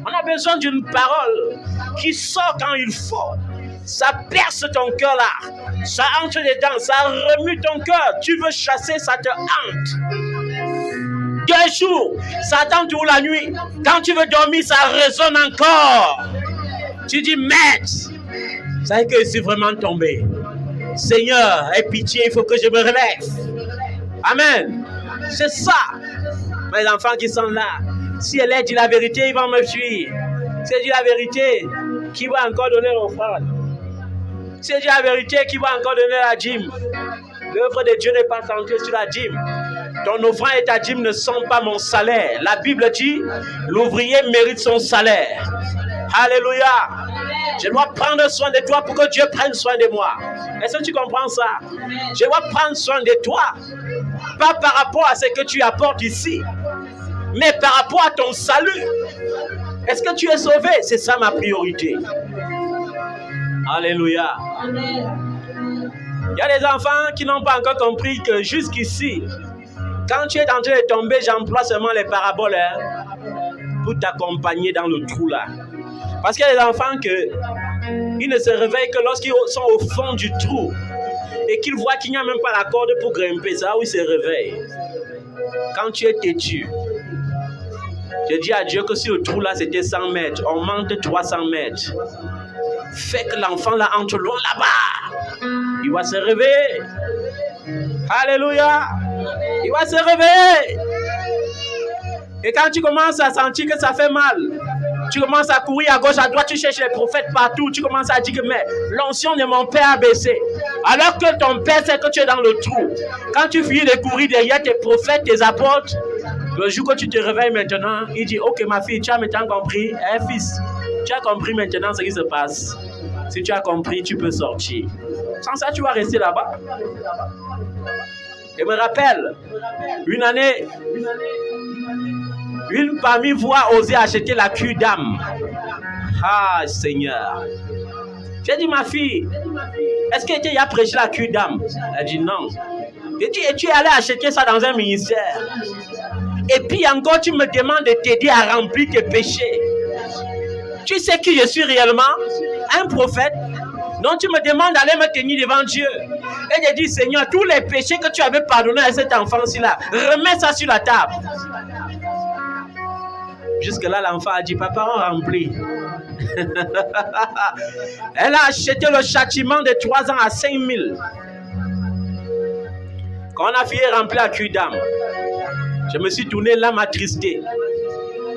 On a besoin d'une parole qui sort quand il faut. Ça perce ton cœur là. Ça entre dedans, ça remue ton cœur. Tu veux chasser, ça te hante. 2 jours, ça attend toute la nuit. Quand tu veux dormir, ça résonne encore. Tu dis, maître, ça veut dire que je suis vraiment tombé. Seigneur, aie pitié, il faut que je me relève. Amen. C'est ça. Mes enfants qui sont là, si elle dit la vérité, ils vont me suivre. Si elle dit la vérité, qui va encore donner l'offrande? Si elle dit la vérité, qui va encore donner la dîme? L'œuvre de Dieu n'est pas centrée sur la dîme. Ton offrande et ta dîme ne sont pas mon salaire. La Bible dit, l'ouvrier mérite son salaire. Alléluia. Je dois prendre soin de toi pour que Dieu prenne soin de moi. Est-ce que tu comprends ça? Je dois prendre soin de toi. Pas par rapport à ce que tu apportes ici, mais par rapport à ton salut. Est-ce que tu es sauvé? C'est ça ma priorité. Alléluia. Il y a des enfants qui n'ont pas encore compris que jusqu'ici, quand tu es en train de tomber, j'emploie seulement les paraboles pour t'accompagner dans le trou là. Parce qu'il y a des enfants ils ne se réveillent que lorsqu'ils sont au fond du trou et qu'ils voient qu'il n'y a même pas la corde pour grimper. C'est là où ils se réveillent. Quand tu es têtu, je dis à Dieu que si le trou là c'était 100 mètres, on monte 300 mètres. Fait que l'enfant là entre loin là-bas. Il va se réveiller. Alléluia. Il va se réveiller. Et quand tu commences à sentir que ça fait mal, tu commences à courir à gauche, à droite, tu cherches les prophètes partout. Tu commences à dire que mais l'onction de mon père a baissé. Alors que ton père sait que tu es dans le trou. Quand tu finis de courir derrière tes prophètes, tes apôtres, le jour que tu te réveilles maintenant, il dit, ok ma fille, tu as maintenant compris, fils, tu as compris maintenant ce qui se passe. Si tu as compris, tu peux sortir. Sans ça, tu vas rester là-bas. Je me rappelle, une année, une parmi vous a osé acheter la cure d'âme. Ah Seigneur. J'ai dit, ma fille, est-ce que tu as prêché la cure d'âme? Elle dit non. J'ai dit, et tu es allé acheter ça dans un ministère. Et puis encore, tu me demandes de t'aider à remplir tes péchés. Tu sais qui je suis réellement? Un prophète. Donc tu me demandes d'aller me tenir devant Dieu. Et j'ai dit, Seigneur, tous les péchés que tu avais pardonnés à cet enfant-ci-là, remets ça sur la table. Jusque-là, l'enfant a dit, papa, on remplit. Elle a acheté le châtiment de 3 ans à 5 000. Quand on a fini de remplir la cure d'âme, je me suis tourné, l'âme attristée.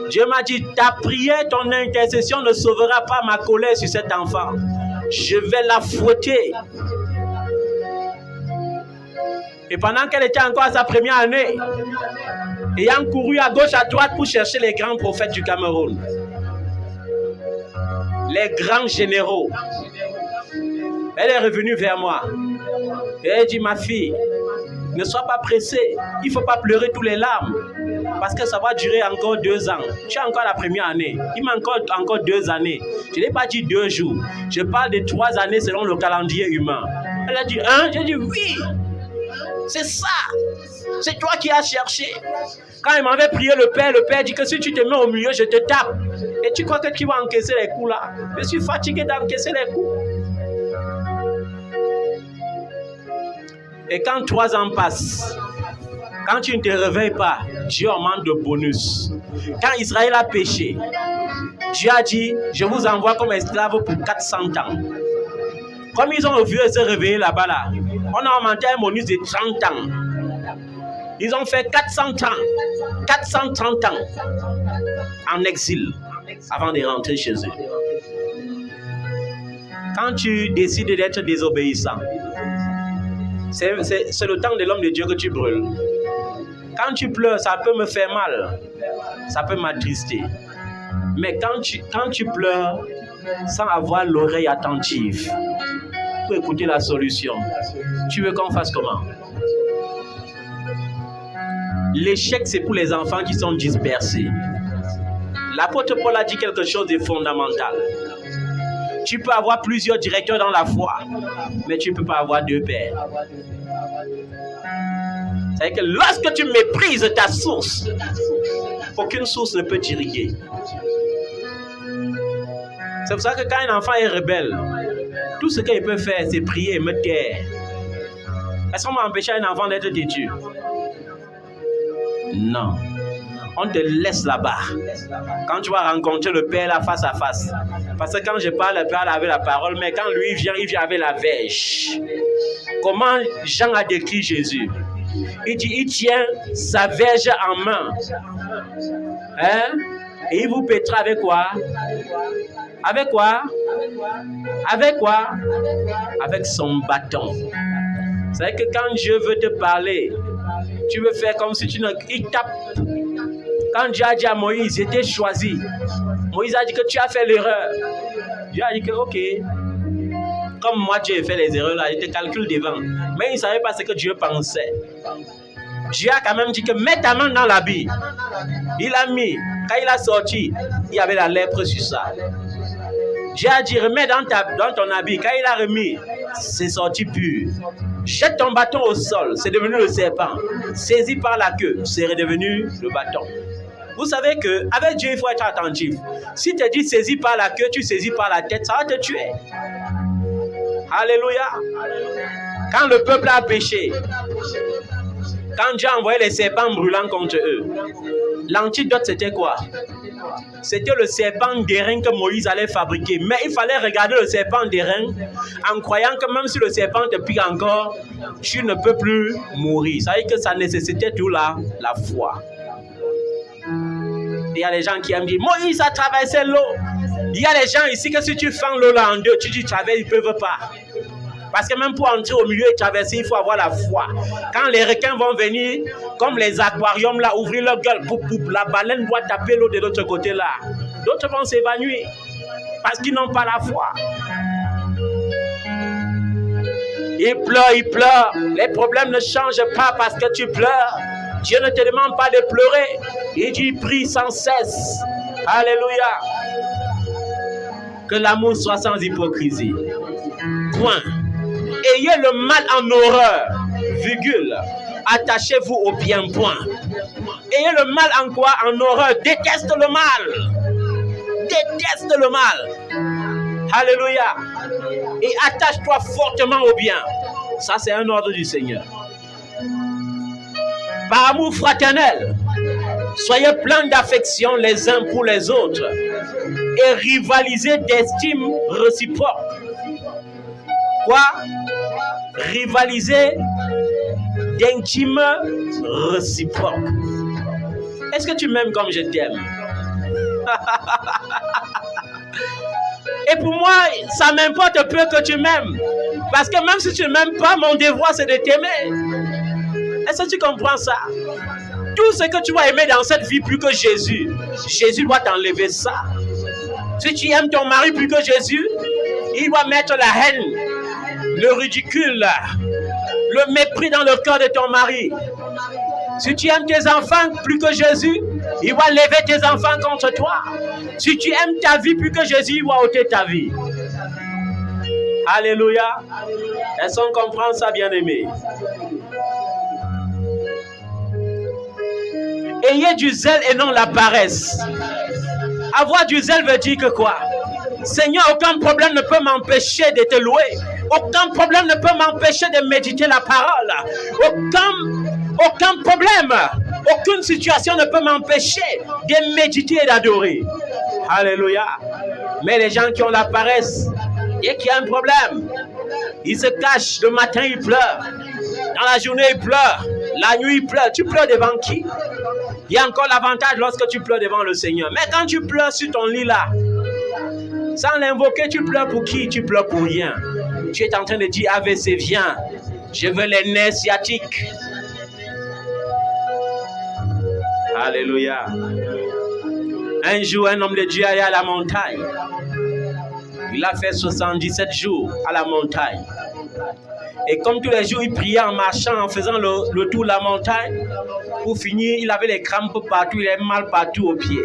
Dieu m'a dit, ta prière, ton intercession ne sauvera pas ma colère sur cet enfant. Je vais la fouetter. Et pendant qu'elle était encore à sa première année, ayant couru à gauche, à droite pour chercher les grands prophètes du Cameroun, les grands généraux, elle est revenue vers moi. Et elle dit, ma fille, ne sois pas pressée. Il ne faut pas pleurer tous les larmes. Parce que ça va durer encore 2 ans. Tu as encore la première année. Il manque encore 2 années. Je n'ai pas dit 2 jours. Je parle de 3 années selon le calendrier humain. Elle a dit 1. J'ai dit oui. C'est ça. C'est toi qui as cherché. Quand il m'avait prié le père dit que si tu te mets au milieu, je te tape. Et tu crois que tu vas encaisser les coups là? Je suis fatigué d'encaisser les coups. Et quand 3 ans passent, quand tu ne te réveilles pas, Dieu augmente de bonus. Quand Israël a péché, Dieu a dit, je vous envoie comme esclaves pour 400 ans. Comme ils ont vu se réveiller là-bas, là, on a augmenté un bonus de 30 ans. Ils ont fait 430 ans en exil avant de rentrer chez eux. Quand tu décides d'être désobéissant, c'est le temps de l'homme de Dieu que tu brûles. Quand tu pleures, ça peut me faire mal. Ça peut m'attrister. Mais quand tu pleures sans avoir l'oreille attentive pour écouter la solution, tu veux qu'on fasse comment? L'échec, c'est pour les enfants qui sont dispersés. L'apôtre Paul a dit quelque chose de fondamental. Tu peux avoir plusieurs directeurs dans la foi, mais tu ne peux pas avoir 2 pères. C'est-à-dire que lorsque tu méprises ta source, aucune source ne peut t'irriguer. C'est pour ça que quand un enfant est rebelle, tout ce qu'il peut faire, c'est prier et me taire. Est-ce qu'on va empêcher un enfant d'être têtu? Non. on te laisse là-bas. Quand tu vas rencontrer le Père là face à face. Parce que quand je parle, le Père avait la parole, mais quand lui vient, il vient avec la verge. Comment Jean a décrit Jésus? Il dit, il tient sa verge en main. Hein? Et il vous pètera avec quoi? Avec quoi? Avec quoi? Avec son bâton. C'est que quand Dieu veut te parler, tu veux faire comme si tu ne... Il tape. Quand Dieu a dit à Moïse, j'étais choisi. Moïse a dit que tu as fait l'erreur. Dieu a dit que, ok. Comme moi, Dieu fait les erreurs là, il te calcule devant. Mais il ne savait pas ce que Dieu pensait. Dieu a quand même dit que mets ta main dans l'habit. Il a mis. Quand il a sorti, il y avait la lèpre sur ça. Dieu a dit remets dans ton habit. Quand il a remis, c'est sorti pur. Jette ton bâton au sol, c'est devenu le serpent. Saisi par la queue, c'est redevenu le bâton. Vous savez qu'avec Dieu, il faut être attentif. Si tu dis saisi par la queue, tu saisis par la tête, ça va te tuer. Alléluia. Quand le peuple a péché, quand Dieu a envoyé les serpents brûlants contre eux, l'antidote c'était quoi? C'était le serpent d'airain que Moïse allait fabriquer. Mais il fallait regarder le serpent d'airain en croyant que même si le serpent te pique encore, tu ne peux plus mourir. Ça veut dire que ça nécessitait tout la foi. Il y a des gens qui aiment dire, Moïse a traversé l'eau. Il y a des gens ici que si tu fends l'eau là en deux, tu dis, ils ne peuvent pas. Parce que même pour entrer au milieu et traverser, il faut avoir la foi. Quand les requins vont venir, comme les aquariums là, ouvrir leur gueule, la baleine doit taper l'eau de l'autre côté là. D'autres vont s'évanouir parce qu'ils n'ont pas la foi. Ils pleurent. Les problèmes ne changent pas parce que tu pleures. Dieu ne te demande pas de pleurer. Il dit prie sans cesse. Alléluia. Que l'amour soit sans hypocrisie. Point. Ayez le mal en horreur, virgule. Attachez-vous au bien, point. Ayez le mal en quoi? En horreur. Déteste le mal. Déteste le mal. Alléluia. Et attache-toi fortement au bien. Ça, c'est un ordre du Seigneur. Par amour fraternel, soyez pleins d'affection les uns pour les autres et rivalisez d'estime réciproque. Quoi? Rivaliser d'intime réciproque. Est-ce que tu m'aimes comme je t'aime? Et pour moi, ça m'importe peu que tu m'aimes. Parce que même si tu ne m'aimes pas, mon devoir c'est de t'aimer. Est-ce que tu comprends ça? Tout ce que tu vas aimer dans cette vie plus que Jésus, Jésus doit t'enlever ça. Si tu aimes ton mari plus que Jésus, il doit mettre la haine, le ridicule, le mépris dans le cœur de ton mari. Si tu aimes tes enfants plus que Jésus, il va lever tes enfants contre toi. Si tu aimes ta vie plus que Jésus, il va ôter ta vie. Alléluia. Est-ce qu'on comprend ça, bien-aimé? Ayez du zèle et non la paresse. Avoir du zèle veut dire que quoi? Seigneur, aucun problème ne peut m'empêcher de te louer. Aucun problème ne peut m'empêcher de méditer la parole. Aucun problème, aucune situation ne peut m'empêcher de méditer et d'adorer. Alléluia. Mais les gens qui ont la paresse, dès qu'il y a un problème, ils se cachent. Le matin, ils pleurent. Dans la journée, ils pleurent. La nuit, ils pleurent. Tu pleures devant qui? Il y a encore l'avantage lorsque tu pleures devant le Seigneur. Mais quand tu pleures sur ton lit là, sans l'invoquer, tu pleures pour qui? Tu pleures pour rien. Tu es en train de dire, AVC, viens. Je veux les nerfs sciatiques. Alléluia. Un jour, un homme de Dieu allait à la montagne. Il a fait 77 jours à la montagne. Et comme tous les jours, il priait en marchant, en faisant le tour de la montagne. Pour finir, il avait les crampes partout, il avait mal partout aux pieds.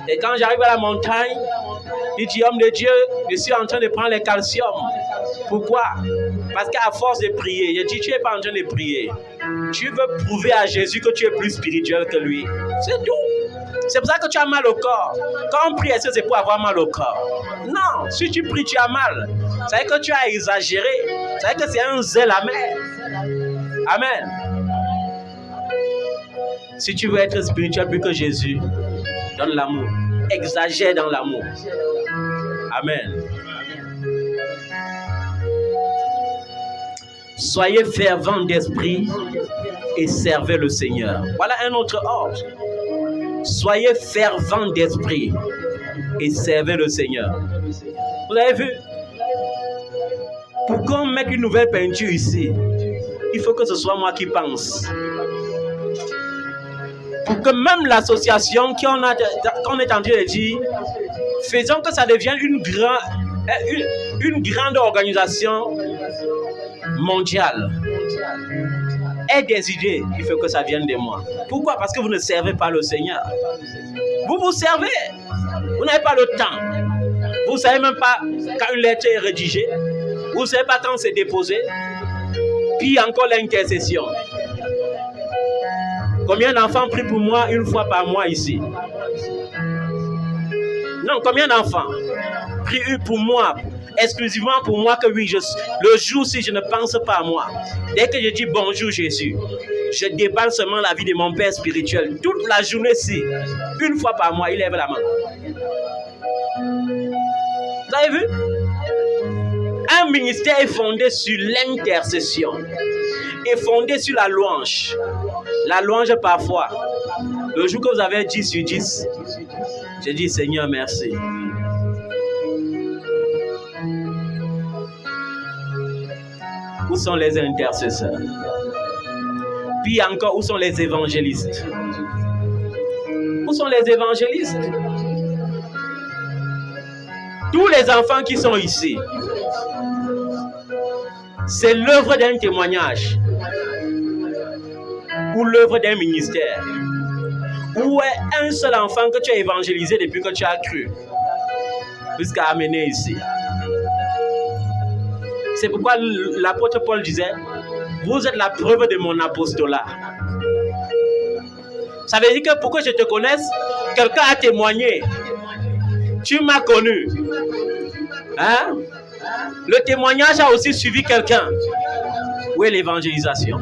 Et quand j'arrive à la montagne, il dit, homme de Dieu, je suis en train de prendre les calcium. Pourquoi? Parce qu'à force de prier, je dis, tu n'es pas en train de prier. Tu veux prouver à Jésus que tu es plus spirituel que lui. C'est tout. C'est pour ça que tu as mal au corps. Quand on prie, est-ce que c'est pour avoir mal au corps? Non, si tu pries, tu as mal. C'est que tu as exagéré. C'est que c'est un zèle amer. Amen. Si tu veux être spirituel plus que Jésus, donne l'amour. Exagère dans l'amour. Amen. Soyez fervents d'esprit et servez le Seigneur. Voilà un autre ordre. Soyez fervents d'esprit et servez le Seigneur. Vous avez vu? Pour qu'on mette une nouvelle peinture ici, il faut que ce soit moi qui pense. Pour que même l'association qu'on est en train de dire, faisons que ça devienne une grande organisation mondiale. Et des idées, il faut que ça vienne de moi. Pourquoi? Parce que vous ne servez pas le Seigneur. Vous servez. Vous n'avez pas le temps. Vous ne savez même pas quand une lettre est rédigée. Vous ne savez pas quand c'est déposé. Puis encore l'intercession. Combien d'enfants prient pour moi une fois par mois ici? Non, combien d'enfants prient pour moi, exclusivement pour moi, que oui, le jour si je ne pense pas à moi. Dès que je dis bonjour Jésus, je déballe seulement la vie de mon Père spirituel. Toute la journée ci, une fois par mois, il lève la main. Vous avez vu? Un ministère est fondé sur l'intercession, est fondé sur la louange. La louange parfois, le jour que vous avez 10 sur 10, j'ai dit Seigneur merci. Où sont les intercesseurs? Puis encore, où sont les évangélistes? Où sont les évangélistes? Tous les enfants qui sont ici, c'est l'œuvre d'un témoignage ou l'œuvre d'un ministère. Où est un seul enfant que tu as évangélisé depuis que tu as cru jusqu'à amener ici? C'est pourquoi l'apôtre Paul disait, vous êtes la preuve de mon apostolat. Ça veut dire que pour que je te connaisse, quelqu'un a témoigné. Tu m'as connu. Hein? Le témoignage a aussi suivi quelqu'un. Où est l'évangélisation?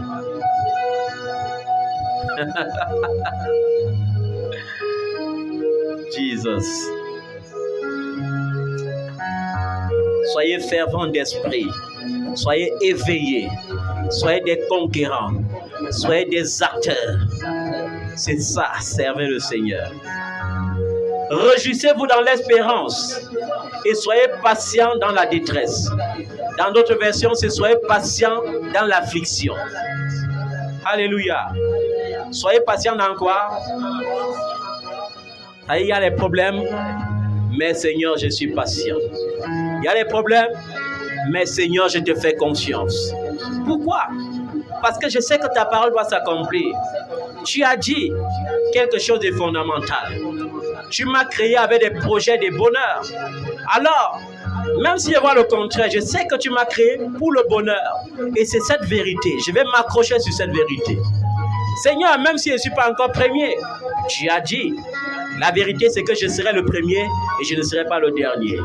Jesus. Soyez fervents d'esprit. Soyez éveillés. Soyez des conquérants. Soyez des acteurs. C'est ça, servez le Seigneur. Réjouissez-vous dans l'espérance et soyez patients dans la détresse. Dans d'autres versions, c'est soyez patients dans l'affliction. Alléluia. Soyez patients dans quoi? Il y a les problèmes, mais Seigneur, je suis patient. Il y a les problèmes, mais Seigneur, je te fais confiance. Pourquoi? Parce que je sais que ta parole doit s'accomplir. Tu as dit quelque chose de fondamental. Tu m'as créé avec des projets de bonheur. Alors, même si je vois le contraire, je sais que tu m'as créé pour le bonheur. Et c'est cette vérité. Je vais m'accrocher sur cette vérité. Seigneur, même si je ne suis pas encore premier, tu as dit, la vérité c'est que je serai le premier et je ne serai pas le dernier.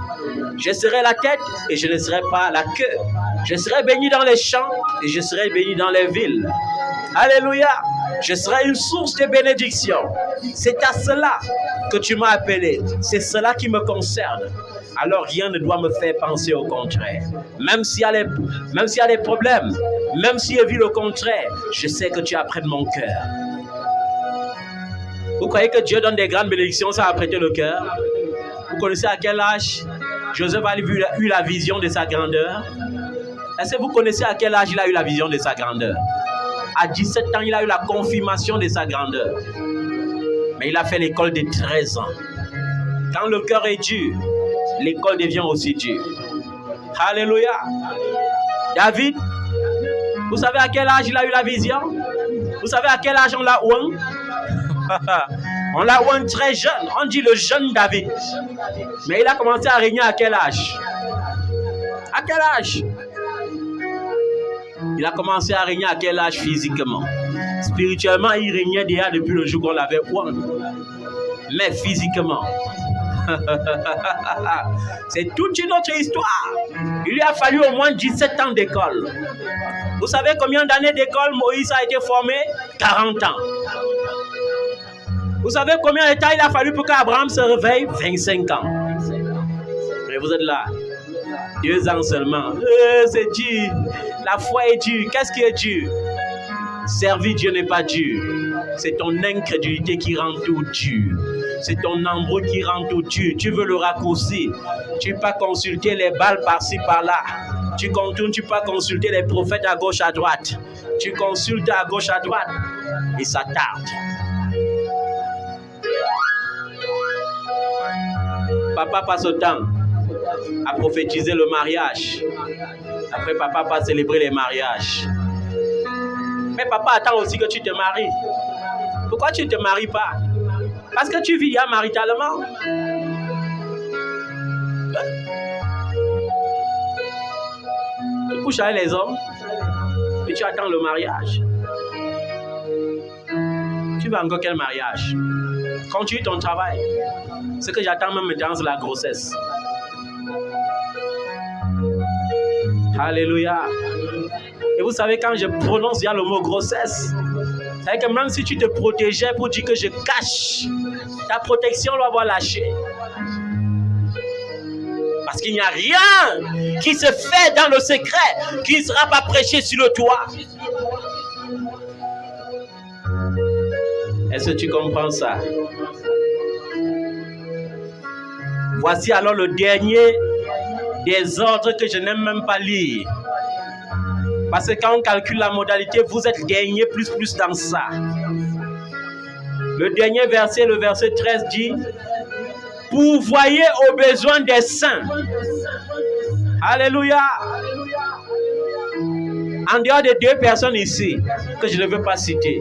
Je serai la tête et je ne serai pas la queue. Je serai béni dans les champs et je serai béni dans les villes. Alléluia. Je serai une source de bénédiction. C'est à cela que tu m'as appelé. C'est cela qui me concerne. Alors rien ne doit me faire penser au contraire. Même s'il y a des problèmes, même si je vis le contraire, je sais que tu as près de mon cœur. Vous croyez que Dieu donne des grandes bénédictions sans apprêter le cœur? Vous connaissez à quel âge Joseph a eu la vision de sa grandeur? Est-ce que vous connaissez à quel âge il a eu la vision de sa grandeur? À 17 ans, il a eu la confirmation de sa grandeur. Mais il a fait l'école de 13 ans. Quand le cœur est dur, l'école devient aussi dure. Alléluia. David, vous savez à quel âge il a eu la vision? Vous savez à quel âge on l'a oint? On l'a oint très jeune. On dit le jeune David. Mais il a commencé à régner à quel âge? À quel âge? Il a commencé à régner à quel âge physiquement? Spirituellement, il régnait déjà depuis le jour qu'on l'avait oint. Mais physiquement, c'est toute une autre histoire. Il lui a fallu au moins 17 ans d'école. Vous savez combien d'années d'école Moïse a été formé? 40 ans. Vous savez combien de temps il a fallu pour qu'Abraham se réveille? 25 ans. Mais vous êtes là. 2 ans seulement. C'est dur. La foi est dure. Qu'est-ce qui est dur? Servir Dieu n'est pas dur. C'est ton incrédulité qui rend tout dur. C'est ton embrouille qui rend tout dur. Tu veux le raccourcir. Tu ne peux pas consulter les balles par-ci, par-là. Tu ne peux pas consulter les prophètes à gauche, à droite. Tu consultes à gauche, à droite. Et ça tarde. Papa passe au temps à prophétiser le mariage. Après, papa passe célébrer les mariages. Mais papa attend aussi que tu te maries. Pourquoi tu ne te maries pas? Parce que tu vis maritalement. Tu couches avec les hommes et tu attends le mariage. Tu veux encore quel mariage? Continue ton travail. Ce que j'attends même maintenant, c'est la grossesse. Alléluia. Et vous savez, quand je prononce bien le mot grossesse, c'est que même si tu te protégeais pour dire que je cache, ta protection doit avoir lâché. Parce qu'il n'y a rien qui se fait dans le secret qui ne sera pas prêché sur le toit. Est-ce que tu comprends ça? Voici alors le dernier des ordres que je n'aime même pas lire. Parce que quand on calcule la modalité, vous êtes dernier plus dans ça. Le dernier verset, le verset 13 dit: pourvoyez aux besoins des saints. Alléluia. En dehors de 2 personnes ici, que je ne veux pas citer.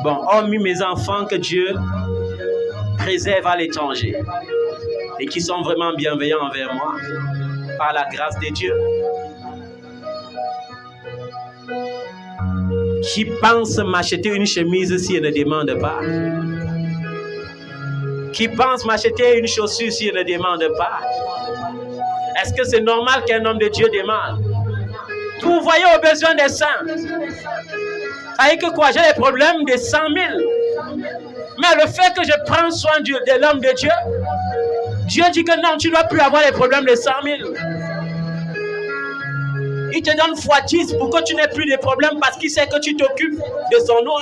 Bon, hormis mes enfants que Dieu préserve à l'étranger et qui sont vraiment bienveillants envers moi, par la grâce de Dieu. Qui pense m'acheter une chemise si elle ne demande pas? Qui pense m'acheter une chaussure si elle ne demande pas? Est-ce que c'est normal qu'un homme de Dieu demande? Pourvoyez aux besoins des saints. Ça veut dire que quoi? J'ai des problèmes de 100 000. Mais le fait que je prends soin de l'homme de Dieu, Dieu dit que non, tu ne dois plus avoir les problèmes de 100 000. Il te donne x10 pour que tu n'aies plus de problèmes parce qu'il sait que tu t'occupes de son nom.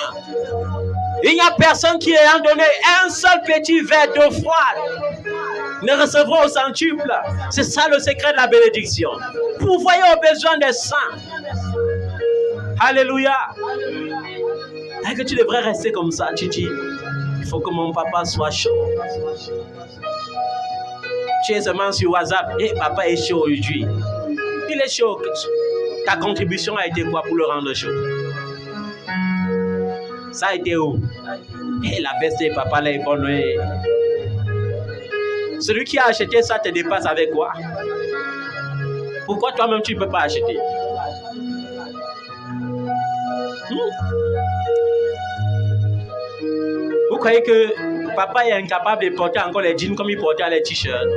Il n'y a personne qui ayant donné un seul petit verre d'eau froide ne recevra au centuple. C'est ça le secret de la bénédiction. Pourvoyez aux besoins des saints. Alléluia. Et que tu devrais rester comme ça, tu dis, il faut que mon papa soit chaud. Tu es seulement sur WhatsApp, et papa est chaud aujourd'hui. Il est chaud. Ta contribution a été quoi pour le rendre chaud? Ça a été où? Et la veste de papa là est bonne. Celui qui a acheté ça te dépasse avec quoi? Pourquoi toi-même tu ne peux pas acheter? Vous croyez que papa est incapable de porter encore les jeans comme il portait les t-shirts?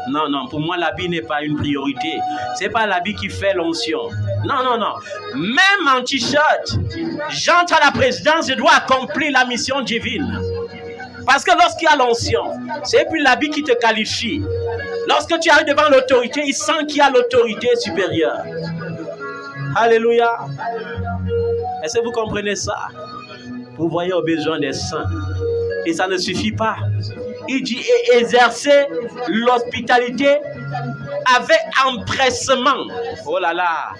Non, non, pour moi l'habit n'est pas une priorité. C'est pas l'habit qui fait l'onction. Non, non, non. Même en t-shirt, j'entre à la présidence, je dois accomplir la mission divine. Parce que lorsqu'il y a l'onction, c'est plus l'habit qui te qualifie. Lorsque tu arrives devant l'autorité, il sent qu'il y a l'autorité supérieure. Alléluia. Est-ce que vous comprenez ça? Vous voyez aux besoins des saints. Et ça ne suffit pas. Il dit exercer l'hospitalité avec empressement. Oh là là.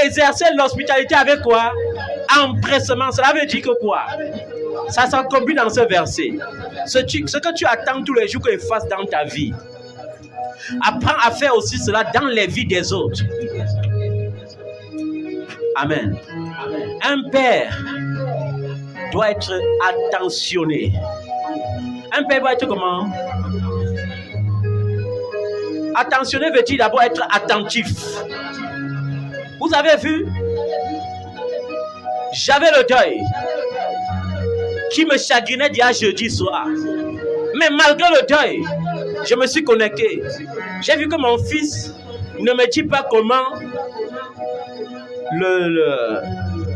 Exercer l'hospitalité avec quoi? Empressement. Cela veut dire que quoi? Ça s'accomplit dans ce verset. Ce que tu attends tous les jours qu'il fasse dans ta vie. Apprends à faire aussi cela dans les vies des autres. Amen. Un père doit être attentionné. Un père doit être comment? Attentionné veut dire d'abord être attentif. Vous avez vu? J'avais le deuil qui me chagrinait d'hier jeudi soir. Mais malgré le deuil, je me suis connecté. J'ai vu que mon fils ne me dit pas comment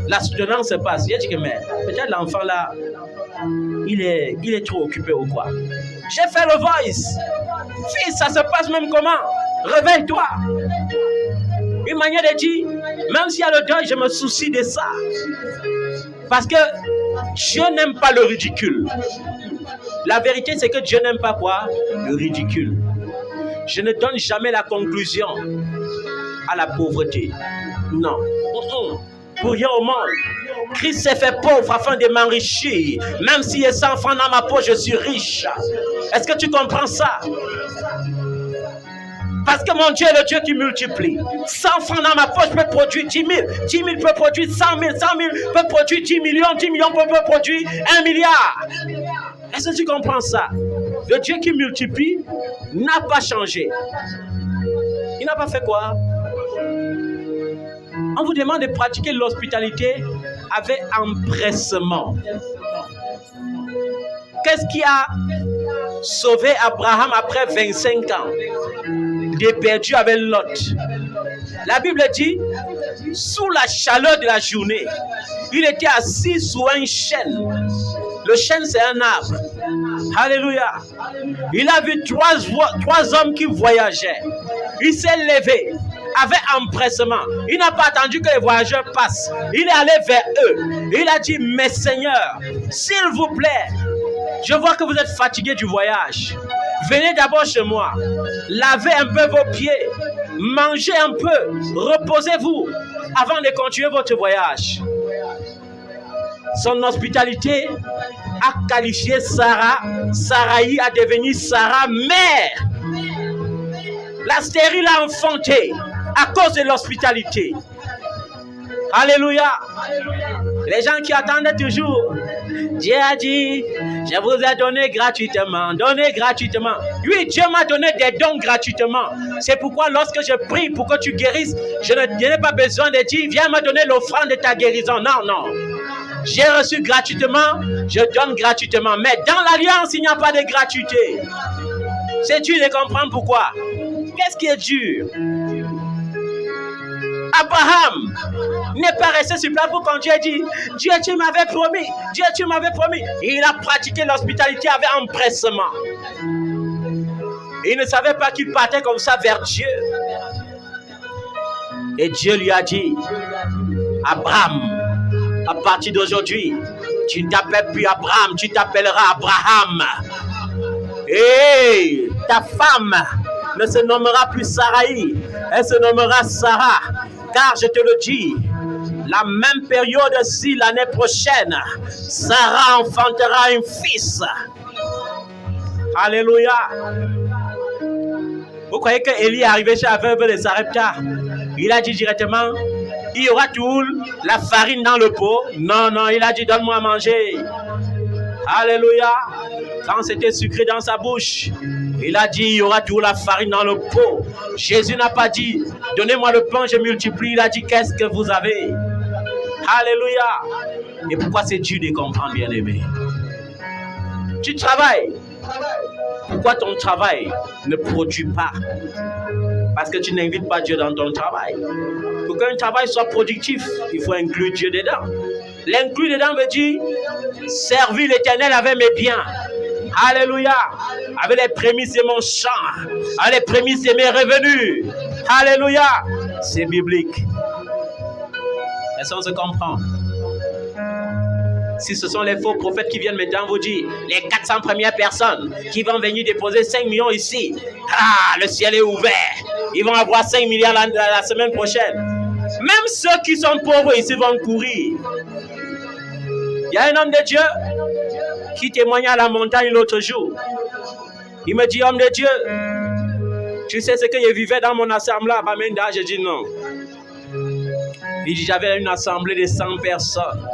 La soutenance se passe. J'ai dit que mais peut-être l'enfant là, il est trop occupé ou quoi. J'ai fait le voice. Fils, ça se passe même comment? Réveille-toi. Une manière de dire, même s'il y a le deuil, je me soucie de ça. Parce que Dieu n'aime pas le ridicule. La vérité, c'est que Dieu n'aime pas quoi? Le ridicule. Je ne donne jamais la conclusion à la pauvreté. Non. Pour rien au monde. Christ s'est fait pauvre afin de m'enrichir. Même s'il y a 100 francs dans ma poche, je suis riche. Est-ce que tu comprends ça? Parce que mon Dieu est le Dieu qui multiplie. 100 francs dans ma poche peut produire 10 000. 10 000 peut produire 100 000. 100 000 peut produire 10 millions. 10 millions peut produire 1 milliard. Est-ce que tu comprends ça? Le Dieu qui multiplie n'a pas changé. Il n'a pas fait quoi? On vous demande de pratiquer l'hospitalité avec empressement. Qu'est-ce qui a sauvé Abraham après 25 ans de perdu avec Lot? La Bible dit, sous la chaleur de la journée, il était assis sous un chêne. Le chêne, c'est un arbre. Alléluia. Il a vu trois hommes qui voyageaient. Il s'est levé avec empressement. Il n'a pas attendu que les voyageurs passent. Il est allé vers eux. Il a dit, mes seigneurs, s'il vous plaît, je vois que vous êtes fatigués du voyage. Venez d'abord chez moi. Lavez un peu vos pieds. Mangez un peu. Reposez-vous avant de continuer votre voyage. Son hospitalité a qualifié Saraï à devenir Sarah mère. La stérile a enfanté à cause de l'hospitalité. Alléluia. Les gens qui attendent toujours. Dieu a dit, je vous ai donné gratuitement. Donné gratuitement. Oui, Dieu m'a donné des dons gratuitement. C'est pourquoi lorsque je prie pour que tu guérisses, je n'ai pas besoin de dire, viens me donner l'offrande de ta guérison. Non, non. J'ai reçu gratuitement, je donne gratuitement. Mais dans l'alliance, il n'y a pas de gratuité. C'est dur de comprendre pourquoi. Qu'est-ce qui est dur? Abraham n'est pas resté sur place pour quand Dieu dit, Dieu, tu m'avais promis. Dieu, tu m'avais promis. Il a pratiqué l'hospitalité avec empressement. Il ne savait pas qu'il partait comme ça vers Dieu. Et Dieu lui a dit, Abraham, à partir d'aujourd'hui, tu ne t'appelles plus Abraham, tu t'appelleras Abraham. Et ta femme ne se nommera plus Saraï, elle se nommera Sarah. Car je te le dis, la même période-ci, l'année prochaine, Sarah enfantera un fils. Alléluia. Vous croyez que Élie est arrivé chez la veuve de Sarepta? Il a dit directement, il y aura tout la farine dans le pot. Non, non, il a dit, donne-moi à manger. Alléluia. Quand c'était sucré dans sa bouche, il a dit, il y aura toujours la farine dans le pot. Jésus n'a pas dit, donnez-moi le pain, je multiplie. Il a dit, qu'est-ce que vous avez? Alléluia. Et pourquoi c'est dur de comprendre, bien-aimé? Tu travailles. Pourquoi ton travail ne produit pas? Parce que tu n'invites pas Dieu dans ton travail. Pour qu'un travail soit productif, il faut inclure Dieu dedans. L'inclure dedans veut dire servir l'Éternel avec mes biens. Alléluia. Avec les prémices de mon champ. Avec les prémices de mes revenus. Alléluia. C'est biblique. Est-ce qu'on se comprend? Si ce sont les faux prophètes qui viennent maintenant vous dire, les 400 premières personnes qui vont venir déposer 5 millions ici, le ciel est ouvert. Ils vont avoir 5 milliards la semaine prochaine. Même ceux qui sont pauvres ici vont courir. Il y a un homme de Dieu qui témoignait à la montagne l'autre jour. Il me dit, homme de Dieu, tu sais ce que je vivais dans mon assemblée à Bamenda? Je dis non. Il dit, j'avais une assemblée de 100 personnes.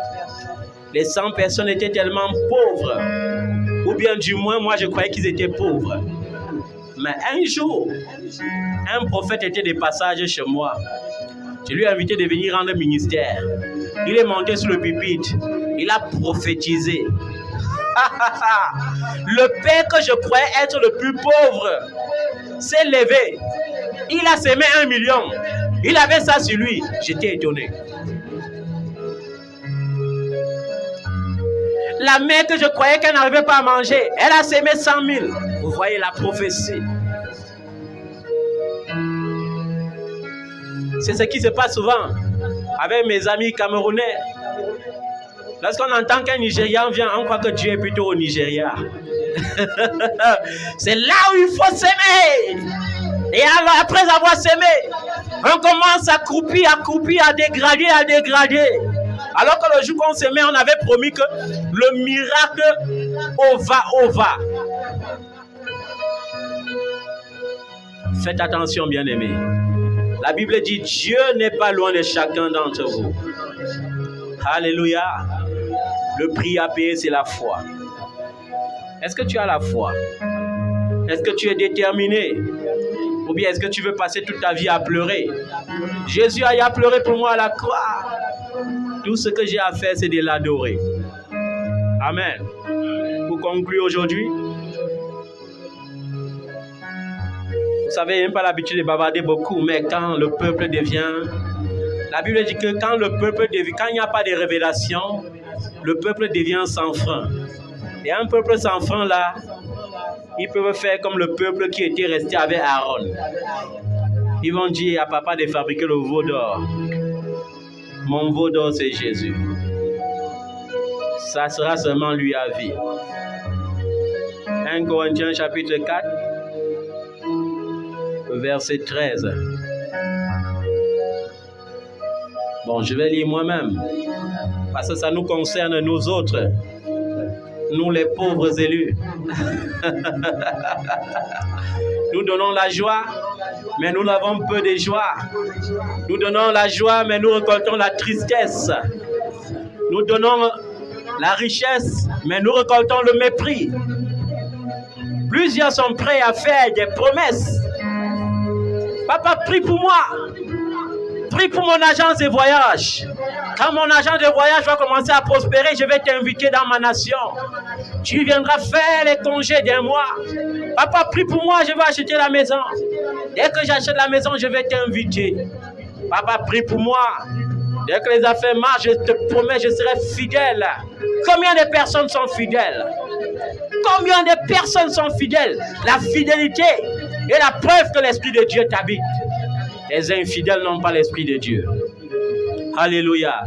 Les 100 personnes étaient tellement pauvres. Ou bien du moins, moi je croyais qu'ils étaient pauvres. Mais un jour, un prophète était de passage chez moi. Je lui ai invité de venir rendre ministère. Il est monté sur le pupitre. Il a prophétisé. Le père que je croyais être le plus pauvre s'est levé. Il a semé 1 million. Il avait ça sur lui. J'étais étonné. la mère que je croyais qu'elle n'arrivait pas à manger, elle a sémé 100 000. Vous voyez la prophétie. C'est ce qui se passe souvent avec mes amis camerounais. Lorsqu'on entend qu'un Nigérian vient, on croit que Dieu est plutôt au Nigeria. C'est là où il faut s'aimer. Et alors, après avoir sémé, on commence à croupir, à dégrader. Alors que le jour qu'on s'aimait, on avait promis que le miracle va. Faites attention, bien-aimés. La Bible dit, Dieu n'est pas loin de chacun d'entre vous. Alléluia. Le prix à payer, c'est la foi. Est-ce que tu as la foi? Est-ce que tu es déterminé? Ou bien est-ce que tu veux passer toute ta vie à pleurer? Jésus a pleuré pour moi à la croix. Tout ce que j'ai à faire, c'est de l'adorer. Amen. Pour conclure aujourd'hui, vous savez, il n'y a pas l'habitude de bavarder beaucoup, mais quand le peuple devient... La Bible dit que quand le peuple devient... Quand il n'y a pas de révélation, le peuple devient sans frein. Et un peuple sans frein, là, ils peuvent faire comme le peuple qui était resté avec Aaron. Ils vont dire à papa de fabriquer le veau d'or. Mon veau d'or, c'est Jésus. Ça sera seulement lui à vie. 1 Corinthiens chapitre 4, verset 13. Bon, je vais lire moi-même, parce que ça nous concerne nous autres, nous les pauvres élus. Nous donnons la joie, mais nous avons peu de joie. Nous donnons la joie, mais nous récoltons la tristesse. Nous donnons la richesse, mais nous récoltons le mépris. Plusieurs sont prêts à faire des promesses. Papa, prie pour moi. Prie pour mon agence de voyage. Quand mon agent de voyage va commencer à prospérer, je vais t'inviter dans ma nation. Tu viendras faire les congés d'un mois. Papa, prie pour moi, je vais acheter la maison. Dès que j'achète la maison, je vais t'inviter. Papa, prie pour moi. Dès que les affaires marchent, je te promets, je serai fidèle. Combien de personnes sont fidèles? Combien de personnes sont fidèles? La fidélité est la preuve que l'Esprit de Dieu t'habite. Les infidèles n'ont pas l'Esprit de Dieu. Alléluia.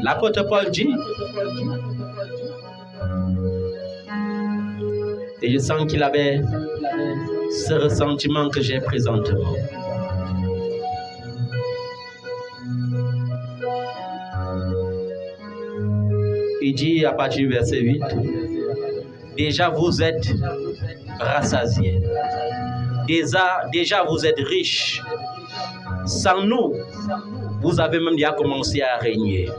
L'apôtre Paul dit, et je sens qu'il avait ce ressentiment que j'ai présentement. Il dit à partir du verset 8, déjà vous êtes rassasiés. Déjà vous êtes riches. Sans nous, vous avez même déjà commencé à régner.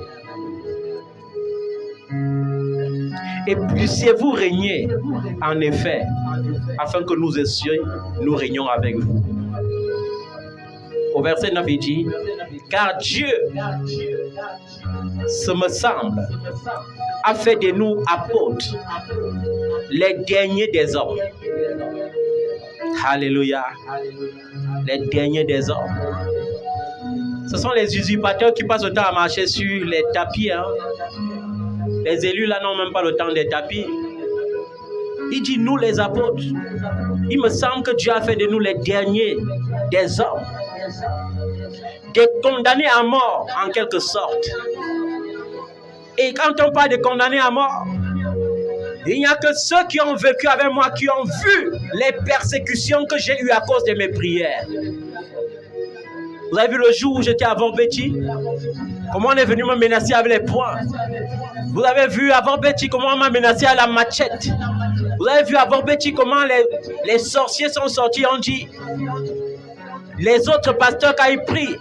Et puissiez-vous régner, en effet, afin que nous aussi, nous régnons avec vous. Au verset 9, il dit, car Dieu, ce me semble, a fait de nous apôtres, les derniers des hommes. Alléluia. Les derniers des hommes. Ce sont les usurpateurs qui passent le temps à marcher sur les tapis. Hein. Les élus là n'ont même pas le temps des tapis. Il dit nous les apôtres. Il me semble que Dieu a fait de nous les derniers des hommes. Des condamnés à mort en quelque sorte. Et quand on parle de condamnés à mort, il n'y a que ceux qui ont vécu avec moi, qui ont vu les persécutions que j'ai eues à cause de mes prières. Vous avez vu le jour où j'étais à Vorbeti? Comment on est venu me menacer avec les poings? Vous avez vu à Vorbeti comment on m'a menacé à la machette? Vous avez vu à Vorbeti comment les sorciers sont sortis, on dit... Les autres pasteurs, quand ils prient,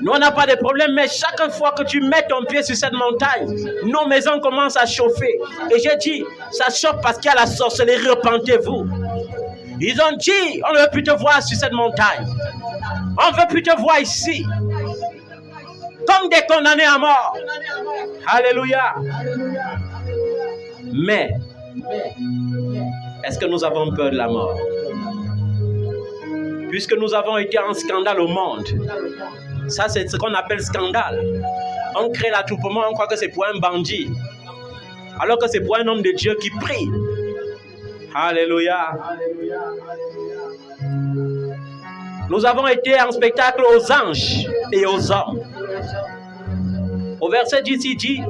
nous on n'a pas de problème, mais chaque fois que tu mets ton pied sur cette montagne, nos maisons commencent à chauffer. Et j'ai dit, ça chauffe parce qu'il y a la sorcellerie, repentez-vous. Ils ont dit, on ne veut plus te voir sur cette montagne. On ne veut plus te voir ici. Comme des condamnés à mort. Alléluia. Mais, est-ce que nous avons peur de la mort? Puisque nous avons été en scandale au monde, Ça, c'est ce qu'on appelle scandale. On crée l'attroupement, on croit que c'est pour un bandit. Alors que c'est pour un homme de Dieu qui prie. Alléluia. Nous avons été en spectacle aux anges et aux hommes. Au verset 10, il dit,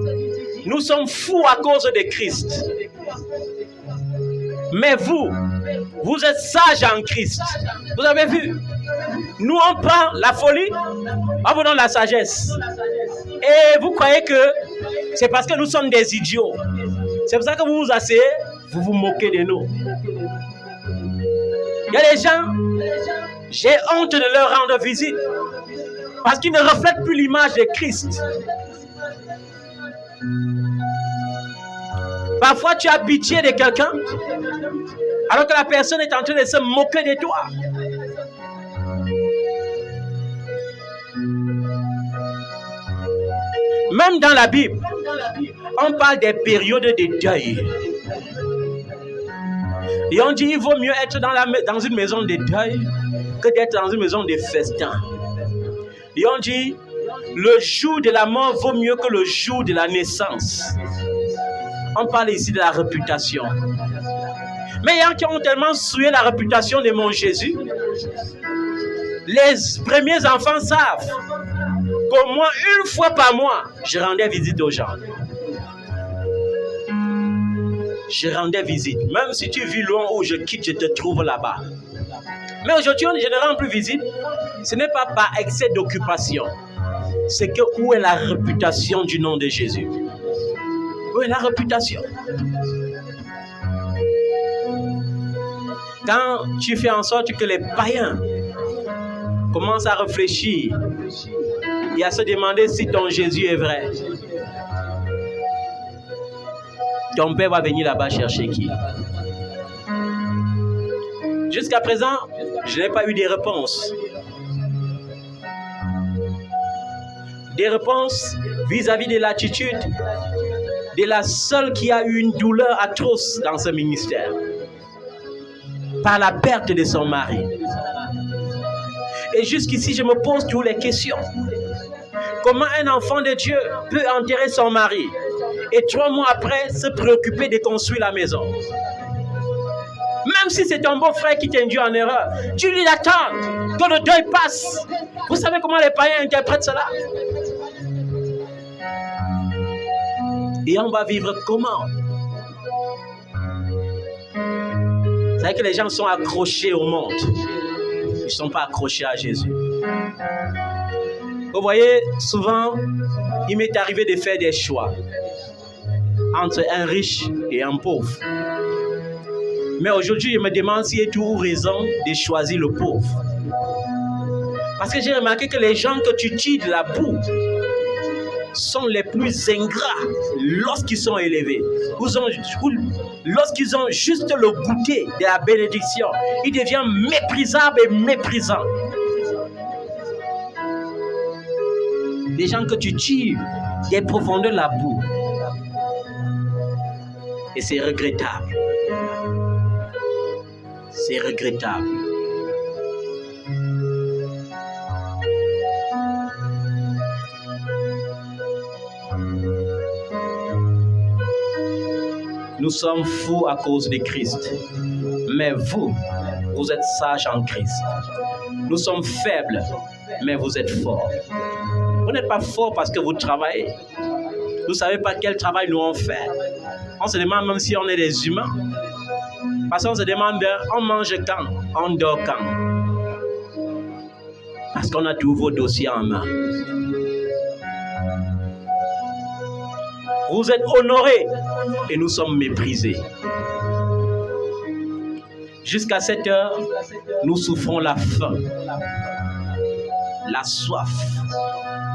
nous sommes fous à cause de Christ. Mais vous êtes sages en Christ. Vous avez vu? Nous, on prend la folie, on vous donne la sagesse. Et vous croyez que c'est parce que nous sommes des idiots. C'est pour ça que vous vous asseyez, vous vous moquez de nous. Il y a des gens, j'ai honte de leur rendre visite parce qu'ils ne reflètent plus l'image de Christ. Parfois, tu as pitié de quelqu'un alors que la personne est en train de se moquer de toi. Même dans la Bible, on parle des périodes de deuil. Et on dit qu'il vaut mieux être dans une maison de deuil que d'être dans une maison de festin. Et on dit le jour de la mort vaut mieux que le jour de la naissance. On parle ici de la réputation. Mais il y a qui ont tellement souillé la réputation de mon Jésus. Les premiers enfants savent qu'au moins une fois par mois, je rendais visite aux gens. Je rendais visite. Même si tu vis loin où je quitte, je te trouve là-bas. Mais aujourd'hui, je ne rends plus visite. Ce n'est pas par excès d'occupation. C'est que où est la réputation du nom de Jésus? Où est la réputation? Quand tu fais en sorte que les païens commencent à réfléchir et à se demander si ton Jésus est vrai, ton père va venir là-bas chercher qui? Jusqu'à présent, je n'ai pas eu des réponses. Des réponses vis-à-vis de l'attitude de la seule qui a eu une douleur atroce dans ce ministère. Par la perte de son mari. Et jusqu'ici, je me pose toutes les questions. Comment un enfant de Dieu peut enterrer son mari et 3 mois après se préoccuper de construire la maison? Même si c'est ton beau-frère qui t'induit en erreur, tu lui attends que le deuil passe. Vous savez comment les païens interprètent cela? Et on va vivre comment? Vous savez que les gens sont accrochés au monde. Ils ne sont pas accrochés à Jésus. Vous voyez, souvent, il m'est arrivé de faire des choix entre un riche et un pauvre. Mais aujourd'hui, je me demande s'il y a toujours raison de choisir le pauvre. Parce que j'ai remarqué que les gens que tu tires de la boue sont les plus ingrats lorsqu'ils sont élevés. Lorsqu'ils ont juste le goûter de la bénédiction, ils deviennent méprisables et méprisants. Des gens que tu tires des profondeurs de la boue. Et c'est regrettable. C'est regrettable. Nous sommes fous à cause de Christ. Mais vous êtes sages en Christ. Nous sommes faibles, mais vous êtes forts. Vous n'êtes pas forts parce que vous travaillez. Vous ne savez pas quel travail nous on fait. On se demande même si on est des humains. Parce qu'on se demande bien, on mange quand, on dort quand. Parce qu'on a tous vos dossiers en main. Vous êtes honorés et nous sommes méprisés. Jusqu'à cette heure, nous souffrons la faim, la soif,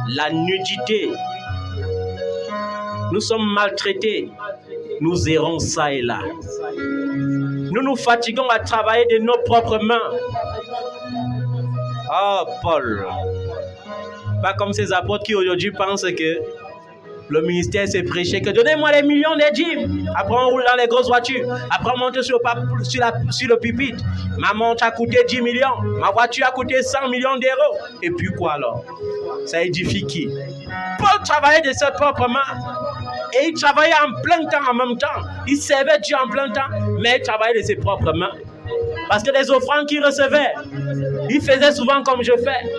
la nudité. Nous sommes maltraités. Nous errons ça et là. Nous nous fatiguons à travailler de nos propres mains. Ah, Paul. Pas comme ces apôtres qui aujourd'hui pensent que Le ministère, c'est prêcher que donnez-moi les millions des dîmes. Après, on roule dans les grosses voitures. Après, on monte sur le pupitre. Ma montre a coûté 10 millions. Ma voiture a coûté 100 millions d'euros. Et puis quoi alors? Ça édifie qui? Paul travaillait de ses propres mains. Et il travaillait en plein temps en même temps. Il servait Dieu en plein temps, mais il travaillait de ses propres mains. Parce que les offrandes qu'il recevait, il faisait souvent comme je fais.